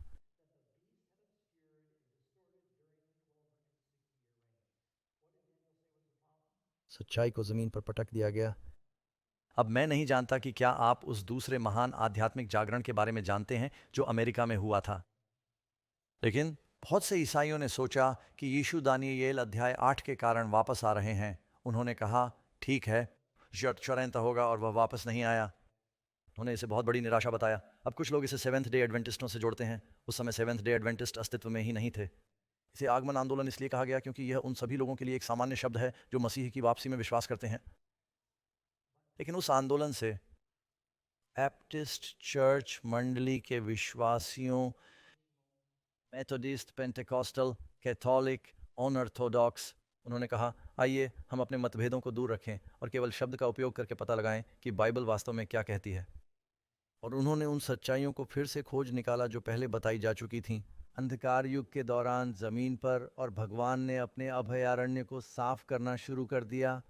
सच्चाई को जमीन पर पटक दिया गया। अब मैं नहीं जानता कि क्या आप उस दूसरे महान आध्यात्मिक जागरण के बारे में जानते हैं जो अमेरिका में हुआ था, लेकिन बहुत से ईसाइयों ने सोचा कि यीशु दानियेल अध्याय 8 के कारण वापस आ रहे हैं। उन्होंने कहा ठीक है, षड्यंत्र होगा, और वह वापस नहीं आया। उन्होंने इसे बहुत बड़ी निराशा बताया। अब कुछ लोग इसे सेवेंथ डे एडवेंटिस्टों से जोड़ते हैं। उस समय सेवेंथ डे एडवेंटिस्ट अस्तित्व में ही नहीं थे। इसे आगमन आंदोलन इसलिए कहा गया क्योंकि यह उन सभी लोगों के लिए एक सामान्य शब्द है जो मसीह की वापसी में विश्वास करते हैं। लेकिन उस आंदोलन से बैप्टिस्ट चर्च मंडली के विश्वासियों, मेथोडिस्ट, पेंटेकोस्टल, कैथोलिक, अनऑर्थोडॉक्स, उन्होंने कहा आइए हम अपने मतभेदों को दूर रखें और केवल शब्द का उपयोग करके पता लगाएं कि बाइबल वास्तव में क्या कहती है। और उन्होंने उन सच्चाइयों को फिर से खोज निकाला जो पहले बताई जा चुकी थीं। अंधकार युग के दौरान जमीन पर, और भगवान ने अपने अभयारण्य को साफ करना शुरू कर दिया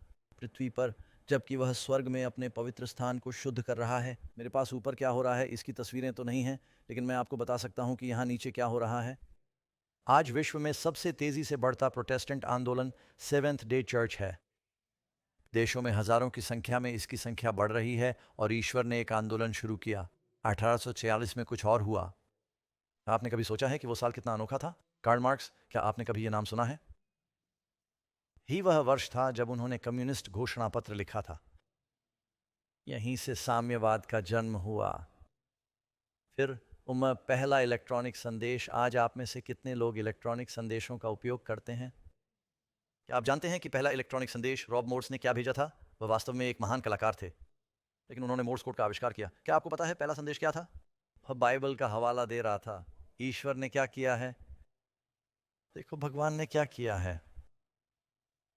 पृथ्वी पर, जबकि वह स्वर्ग में अपने पवित्र स्थान को शुद्ध कर रहा है। मेरे पास ऊपर क्या हो रहा है इसकी तस्वीरें तो नहीं हैं, लेकिन मैं आपको बता सकता हूं कि यहाँ नीचे क्या हो रहा है। आज विश्व में सबसे तेजी से बढ़ता प्रोटेस्टेंट आंदोलन सेवेंथ डे चर्च है। देशों में हजारों की संख्या में इसकी संख्या बढ़ रही है और ईश्वर ने एक आंदोलन शुरू किया। 1846 में कुछ और हुआ। आपने कभी सोचा है कि वो साल कितना अनोखा था? कार्ल मार्क्स, क्या आपने कभी ये नाम सुना है? ही वह वर्ष था जब उन्होंने कम्युनिस्ट घोषणा पत्र लिखा था। यहीं से साम्यवाद का जन्म हुआ। फिर पहला इलेक्ट्रॉनिक संदेश। आज आप में से कितने लोग इलेक्ट्रॉनिक संदेशों का उपयोग करते हैं? क्या आप जानते हैं कि पहला इलेक्ट्रॉनिक संदेश रॉब मोर्स ने क्या भेजा था? वह वास्तव में एक महान कलाकार थे, लेकिन उन्होंने मोर्स कोड का आविष्कार किया। क्या आपको पता है पहला संदेश क्या था? वह बाइबल का हवाला दे रहा था। ईश्वर ने क्या किया है? देखो भगवान ने क्या किया है।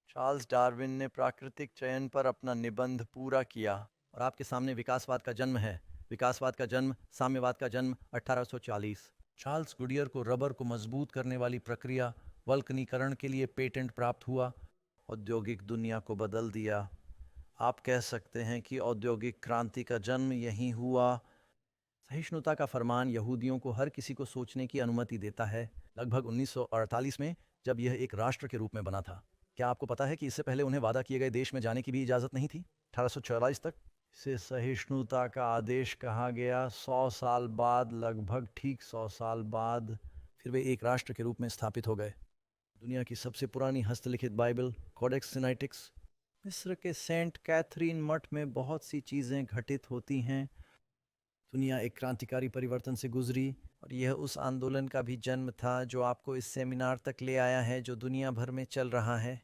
चार्ल्स डार्विन ने प्राकृतिक चयन पर अपना निबंध पूरा किया और आपके सामने विकासवाद का जन्म है। विकासवाद का जन्म, साम्यवाद का जन्म 1840। चार्ल्स गुडियर को रबर को मजबूत करने वाली प्रक्रिया वल्कनीकरण के लिए पेटेंट प्राप्त हुआ। औद्योगिक दुनिया को बदल दिया। आप कह सकते हैं कि औद्योगिक क्रांति का जन्म यहीं हुआ। सहिष्णुता का फरमान यहूदियों को हर किसी को सोचने की अनुमति देता है, लगभग 1948 में, जब यह एक राष्ट्र के रूप में बना था। क्या आपको पता है कि इससे पहले उन्हें वादा किए गए देश में जाने की भी इजाज़त नहीं थी? 1844 तक इसे सहिष्णुता का आदेश कहा गया। 100 साल बाद, लगभग ठीक 100 साल बाद, फिर वे एक राष्ट्र के रूप में स्थापित हो गए। दुनिया की सबसे पुरानी हस्तलिखित बाइबल, कोडेक्स सिनाइटिक्स। मिस्र के सेंट कैथरीन मठ में बहुत सी चीज़ें घटित होती हैं। दुनिया एक क्रांतिकारी परिवर्तन से गुजरी और यह उस आंदोलन का भी जन्म था जो आपको इस सेमिनार तक ले आया है, जो दुनिया भर में चल रहा है।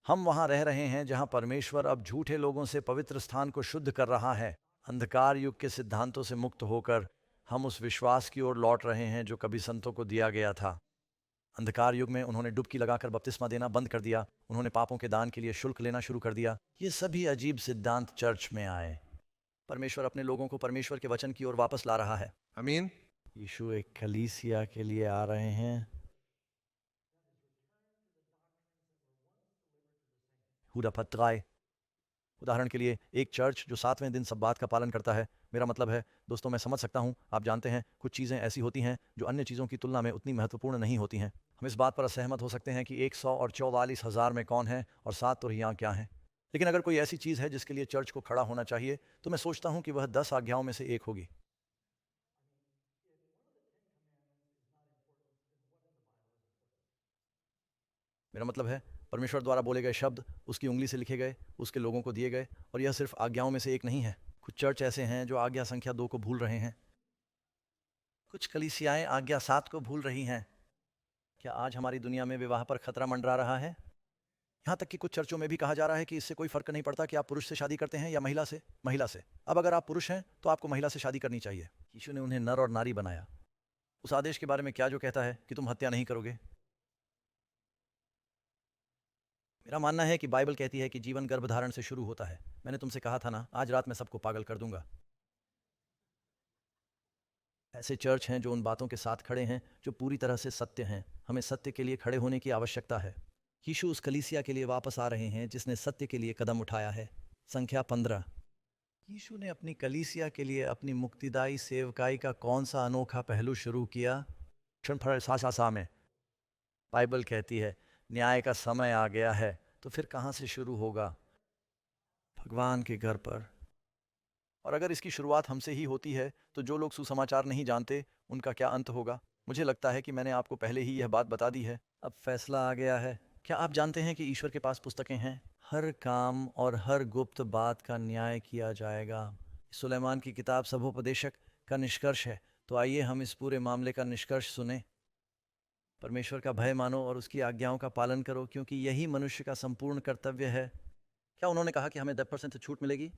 हम वहां रह रहे हैं जहां परमेश्वर अब झूठे लोगों से पवित्र स्थान को शुद्ध कर रहा है। अंधकार युग के सिद्धांतों से मुक्त होकर हम उस विश्वास की ओर लौट रहे हैं जो कभी संतों को दिया गया था। अंधकार युग में उन्होंने डुबकी लगाकर बपतिस्मा देना बंद कर दिया। उन्होंने पापों के दान के लिए शुल्क लेना शुरू कर दिया। ये सभी अजीब सिद्धांत चर्च में आए। परमेश्वर अपने लोगों को परमेश्वर के वचन की ओर वापस ला रहा है। आमीन। यीशु एक कलीसिया के लिए आ रहे हैं। Huda 3। उदाहरण के लिए एक चर्च जो 7वें दिन सब्बात का पालन करता है, मेरा मतलब है दोस्तों, मैं समझ सकता हूँ, आप जानते हैं कुछ चीज़ें ऐसी होती हैं जो अन्य चीज़ों की तुलना में उतनी महत्वपूर्ण नहीं होती हैं। हम इस बात पर असहमत हो सकते हैं कि 100 और 44,000 में कौन है और 7 तुरहियां क्या हैं। लेकिन अगर कोई ऐसी चीज़ है जिसके लिए चर्च को खड़ा होना चाहिए, तो मैं सोचता हूँ कि वह 10 आज्ञाओं में से एक होगी। मेरा मतलब है परमेश्वर द्वारा बोले गए शब्द उसकी उंगली से लिखे गए, उसके लोगों को दिए गए, और यह सिर्फ आज्ञाओं में से एक नहीं है। कुछ चर्च ऐसे हैं जो आज्ञा संख्या 2 को भूल रहे हैं। कुछ कलीसियाएं आज्ञा 7 को भूल रही हैं। क्या आज हमारी दुनिया में विवाह पर खतरा मंडरा रहा है? यहाँ तक कि कुछ चर्चों में भी कहा जा रहा है कि इससे कोई फर्क नहीं पड़ता कि आप पुरुष से शादी करते हैं या महिला से। अब अगर आप पुरुष हैं तो आपको महिला से शादी करनी चाहिए। यीशु ने उन्हें नर और नारी बनाया। उस आदेश के बारे में क्या जो कहता है कि तुम हत्या नहीं करोगे? मेरा मानना है कि बाइबल कहती है कि जीवन गर्भधारण से शुरू होता है। मैंने तुमसे कहा था ना, आज रात मैं सबको पागल कर दूंगा। ऐसे चर्च हैं जो उन बातों के साथ खड़े हैं जो पूरी तरह से सत्य हैं। हमें सत्य के लिए खड़े होने की आवश्यकता है। यीशु उस कलीसिया के लिए वापस आ रहे हैं जिसने सत्य के लिए कदम उठाया है। संख्या 15। यीशु ने अपनी कलीसिया के लिए अपनी मुक्तिदायी सेवकाई का कौन सा अनोखा पहलू शुरू किया? में बाइबल कहती है न्याय का समय आ गया है, तो फिर कहाँ से शुरू होगा? भगवान के घर पर। और अगर इसकी शुरुआत हमसे ही होती है तो जो लोग सुसमाचार नहीं जानते उनका क्या अंत होगा? मुझे लगता है कि मैंने आपको पहले ही यह बात बता दी है। अब फैसला आ गया है। क्या आप जानते हैं कि ईश्वर के पास पुस्तकें हैं? हर काम और हर गुप्त बात का न्याय किया जाएगा। सुलेमान की किताब सभोपदेशक का निष्कर्ष है। तो आइए हम इस पूरे मामले का निष्कर्ष सुने। परमेश्वर का भय मानो और उसकी आज्ञाओं का पालन करो, क्योंकि यही मनुष्य का संपूर्ण कर्तव्य है। क्या उन्होंने कहा कि हमें 10% छूट मिलेगी?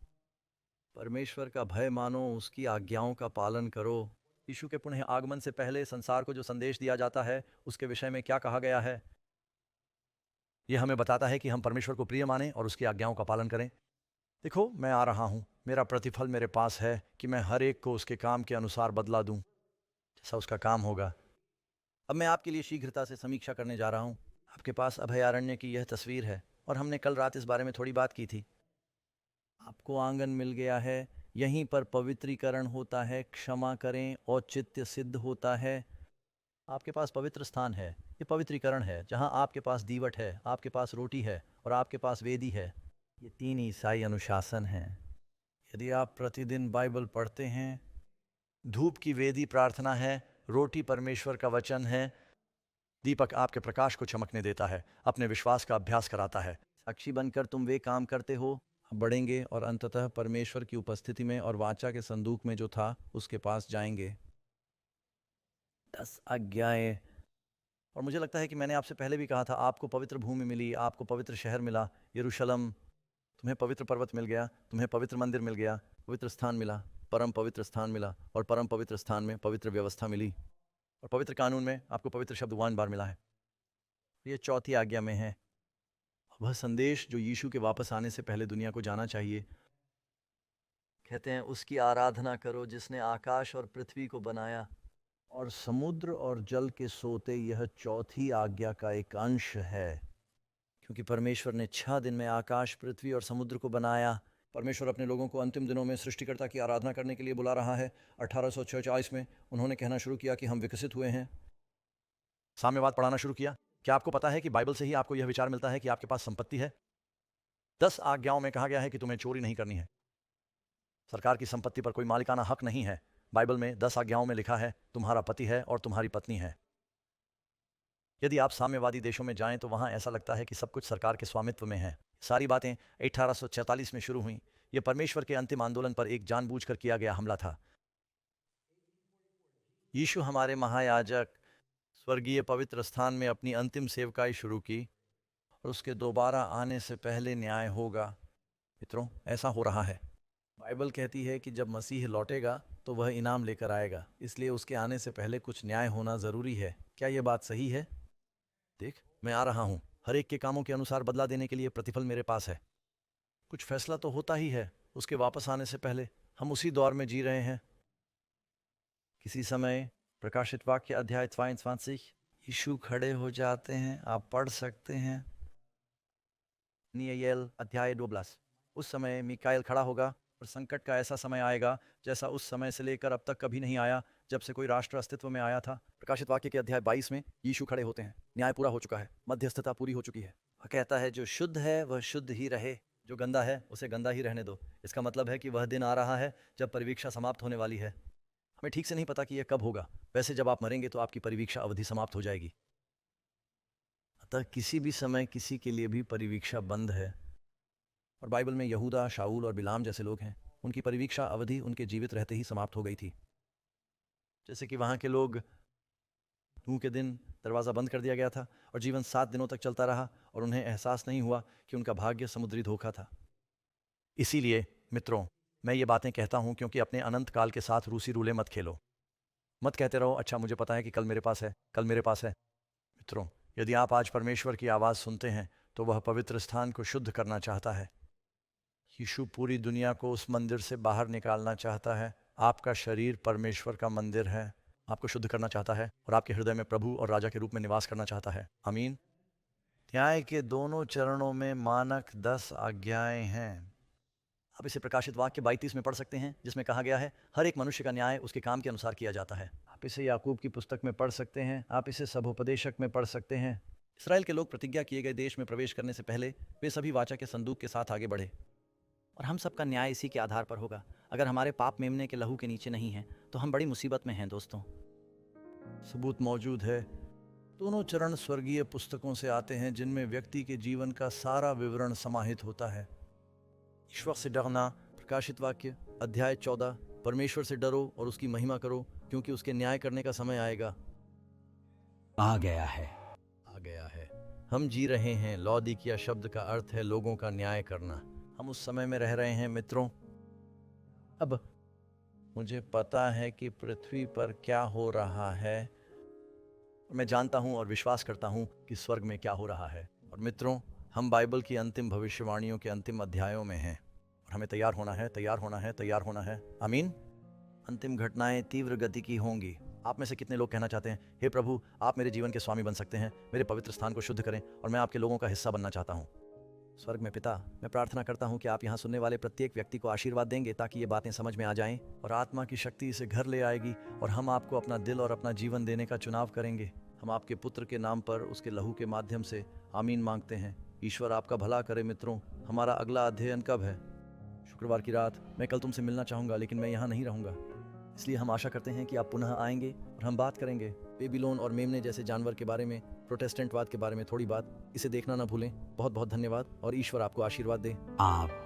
परमेश्वर का भय मानो, उसकी आज्ञाओं का पालन करो। यीशु के पुनः आगमन से पहले संसार को जो संदेश दिया जाता है उसके विषय में क्या कहा गया है? यह हमें बताता है कि हम परमेश्वर को प्रिय माने और उसकी आज्ञाओं का पालन करें। देखो, मैं आ रहा हूँ, मेरा प्रतिफल मेरे पास है कि मैं हर एक को उसके काम के अनुसार बदला दूं, जैसा उसका काम होगा। अब मैं आपके लिए शीघ्रता से समीक्षा करने जा रहा हूँ। आपके पास अभयारण्य की यह तस्वीर है और हमने कल रात इस बारे में थोड़ी बात की थी। आपको आंगन मिल गया है, यहीं पर पवित्रीकरण होता है, क्षमा करें, औचित्य सिद्ध होता है। आपके पास पवित्र स्थान है, ये पवित्रीकरण है, जहाँ आपके पास दीवट है, आपके पास रोटी है और आपके पास वेदी है। ये 3 ईसाई अनुशासन हैं। यदि आप प्रतिदिन बाइबल पढ़ते हैं, धूप की वेदी प्रार्थना है, रोटी परमेश्वर का वचन है, दीपक आपके प्रकाश को चमकने देता है, अपने विश्वास का अभ्यास कराता है। साक्षी बनकर तुम वे काम करते हो, बढ़ेंगे और अंततः परमेश्वर की उपस्थिति में और वाचा के संदूक में जो था उसके पास जाएंगे। 10 आज्ञाएं। और मुझे लगता है कि मैंने आपसे पहले भी कहा था, आपको पवित्र भूमि मिली, आपको पवित्र शहर मिला, यरूशलेम। तुम्हें पवित्र पर्वत मिल गया, तुम्हें पवित्र मंदिर मिल गया, पवित्र स्थान मिला, परम पवित्र स्थान मिला, और परम पवित्र स्थान में पवित्र व्यवस्था मिली, और पवित्र कानून में आपको पवित्र शब्द 1 बार मिला है। ये 4थी आज्ञा में है। वह संदेश जो यीशु के वापस आने से पहले दुनिया को जाना चाहिए। कहते हैं उसकी आराधना करो जिसने आकाश और पृथ्वी को बनाया और समुद्र और जल के सोते। यह 4थी आज्ञा का एक अंश है, क्योंकि परमेश्वर ने 6 दिन में आकाश, पृथ्वी और समुद्र को बनाया। परमेश्वर अपने लोगों को अंतिम दिनों में सृष्टिकर्ता की आराधना करने के लिए बुला रहा है। 1846 में उन्होंने कहना शुरू किया कि हम विकसित हुए हैं, साम्यवाद पढ़ाना शुरू किया। क्या आपको पता है कि बाइबल से ही आपको यह विचार मिलता है कि आपके पास संपत्ति है? 10 आज्ञाओं में कहा गया है कि तुम्हें चोरी नहीं करनी है। सरकार की संपत्ति पर कोई मालिकाना हक नहीं है। बाइबल में 10 आज्ञाओं में लिखा है तुम्हारा पति है और तुम्हारी पत्नी है। यदि आप साम्यवादी देशों में जाएं तो वहां ऐसा लगता है कि सब कुछ सरकार के स्वामित्व में है। सारी बातें 1846 में शुरू हुई। यह परमेश्वर के अंतिम आंदोलन पर एक जानबूझकर किया गया हमला था। यीशु हमारे महायाजक स्वर्गीय पवित्र स्थान में अपनी अंतिम सेवकाई शुरू की और उसके दोबारा आने से पहले न्याय होगा। मित्रों, ऐसा हो रहा है। बाइबल कहती है कि जब मसीह लौटेगा तो वह इनाम लेकर आएगा, इसलिए उसके आने से पहले कुछ न्याय होना ज़रूरी है। क्या यह बात सही है? देख, मैं आ रहा हूँ, हर एक के कामों के अनुसार बदला देने के लिए प्रतिफल मेरे पास है। कुछ फैसला तो होता ही है उसके वापस आने से पहले। हम उसी दौर में जी रहे हैं। किसी समय प्रकाशित वाक्य अध्याय 22 यीशु खड़े हो जाते हैं, आप पढ़ सकते हैं। नीयल अध्याय 12। उस समय मिकाएल खड़ा होगा और संकट का ऐसा समय आएगा जैसा उस समय से लेकर अब तक कभी नहीं आया जब से कोई राष्ट्र अस्तित्व में आया था। प्रकाशित वाक्य के अध्याय 22 में यीशु खड़े होते हैं। न्याय पूरा हो चुका है, मध्यस्थता पूरी हो चुकी है। वह कहता है जो शुद्ध है वह शुद्ध ही रहे, जो गंदा है उसे गंदा ही रहने दो। इसका मतलब है कि वह दिन आ रहा है जब परिवीक्षा समाप्त होने वाली है। हमें ठीक से नहीं पता कि यह कब होगा। वैसे जब आप मरेंगे तो आपकी परिवीक्षा अवधि समाप्त हो जाएगी। अतः किसी भी समय किसी के लिए भी परिवीक्षा बंद है। और बाइबल में यहूदा, शाऊल और बिलाम जैसे लोग हैं, उनकी परिवीक्षा अवधि उनके जीवित रहते ही समाप्त हो गई थी। जैसे कि वहाँ के लोग, नूह के दिन दरवाज़ा बंद कर दिया गया था और जीवन 7 दिनों तक चलता रहा और उन्हें एहसास नहीं हुआ कि उनका भाग्य समुद्री धोखा था। इसीलिए मित्रों, मैं ये बातें कहता हूँ क्योंकि अपने अनंत काल के साथ रूसी रूले मत खेलो। मत कहते रहो अच्छा मुझे पता है कि कल मेरे पास है, कल मेरे पास है। मित्रों, यदि आप आज परमेश्वर की आवाज़ सुनते हैं तो वह पवित्र स्थान को शुद्ध करना चाहता है। यीशु पूरी दुनिया को उस मंदिर से बाहर निकालना चाहता है। आपका शरीर परमेश्वर का मंदिर है, आपको शुद्ध करना चाहता है और आपके हृदय में प्रभु और राजा के रूप में निवास करना चाहता है। आमीन। न्याय के दोनों चरणों में मानक 10 आज्ञाएं हैं। आप इसे प्रकाशित वाक्य 32 में पढ़ सकते हैं, जिसमें कहा गया है हर एक मनुष्य का न्याय उसके काम के अनुसार किया जाता है। आप इसे याकूब की पुस्तक में पढ़ सकते हैं, आप इसे सभोपदेशक में पढ़ सकते हैं। इसराइल के लोग प्रतिज्ञा किए गए देश में प्रवेश करने से पहले वे सभी वाचा के संदूक के साथ आगे बढ़े। और हम सबका न्याय इसी के आधार पर होगा। अगर हमारे पाप मेमने के लहू के नीचे नहीं है तो हम बड़ी मुसीबत में हैं दोस्तों। सबूत मौजूद है। दोनों चरण स्वर्गीय पुस्तकों से आते हैं जिनमें व्यक्ति के जीवन का सारा विवरण समाहित होता है। ईश्वर से डरना, प्रकाशित वाक्य अध्याय 14। परमेश्वर से डरो और उसकी महिमा करो क्योंकि उसके न्याय करने का समय आएगा। आ गया है। आ गया है। हम जी रहे हैं। लौदीकिया शब्द का अर्थ है लोगों का न्याय करना। हम उस समय में रह रहे हैं मित्रों। अब मुझे पता है कि पृथ्वी पर क्या हो रहा है। मैं जानता हूं और विश्वास करता हूं कि स्वर्ग में क्या हो रहा है। और मित्रों, हम बाइबल की अंतिम भविष्यवाणियों के अंतिम अध्यायों में हैं और हमें तैयार होना है, तैयार होना है, तैयार होना है। आमीन। अंतिम घटनाएं तीव्र गति की होंगी। आप में से कितने लोग कहना चाहते हैं हे प्रभु आप मेरे जीवन के स्वामी बन सकते हैं, मेरे पवित्र स्थान को शुद्ध करें और मैं आपके लोगों का हिस्सा बनना चाहता हूं। स्वर्ग में पिता, मैं प्रार्थना करता हूं कि आप यहाँ सुनने वाले प्रत्येक व्यक्ति को आशीर्वाद देंगे ताकि ये बातें समझ में आ जाएं और आत्मा की शक्ति इसे घर ले आएगी और हम आपको अपना दिल और अपना जीवन देने का चुनाव करेंगे। हम आपके पुत्र के नाम पर उसके लहू के माध्यम से आमीन मांगते हैं। ईश्वर आपका भला करे। मित्रों, हमारा अगला अध्ययन कब है? शुक्रवार की रात। मैं कल तुमसे मिलना चाहूँगा लेकिन मैं यहाँ नहीं रहूँगा, इसलिए हम आशा करते हैं कि आप पुनः आएंगे और हम बात करेंगे बेबीलोन और मेमने जैसे जानवर के बारे में, प्रोटेस्टेंटवाद के बारे में थोड़ी बात। इसे देखना ना भूलें। बहुत बहुत धन्यवाद और ईश्वर आपको आशीर्वाद दे। आप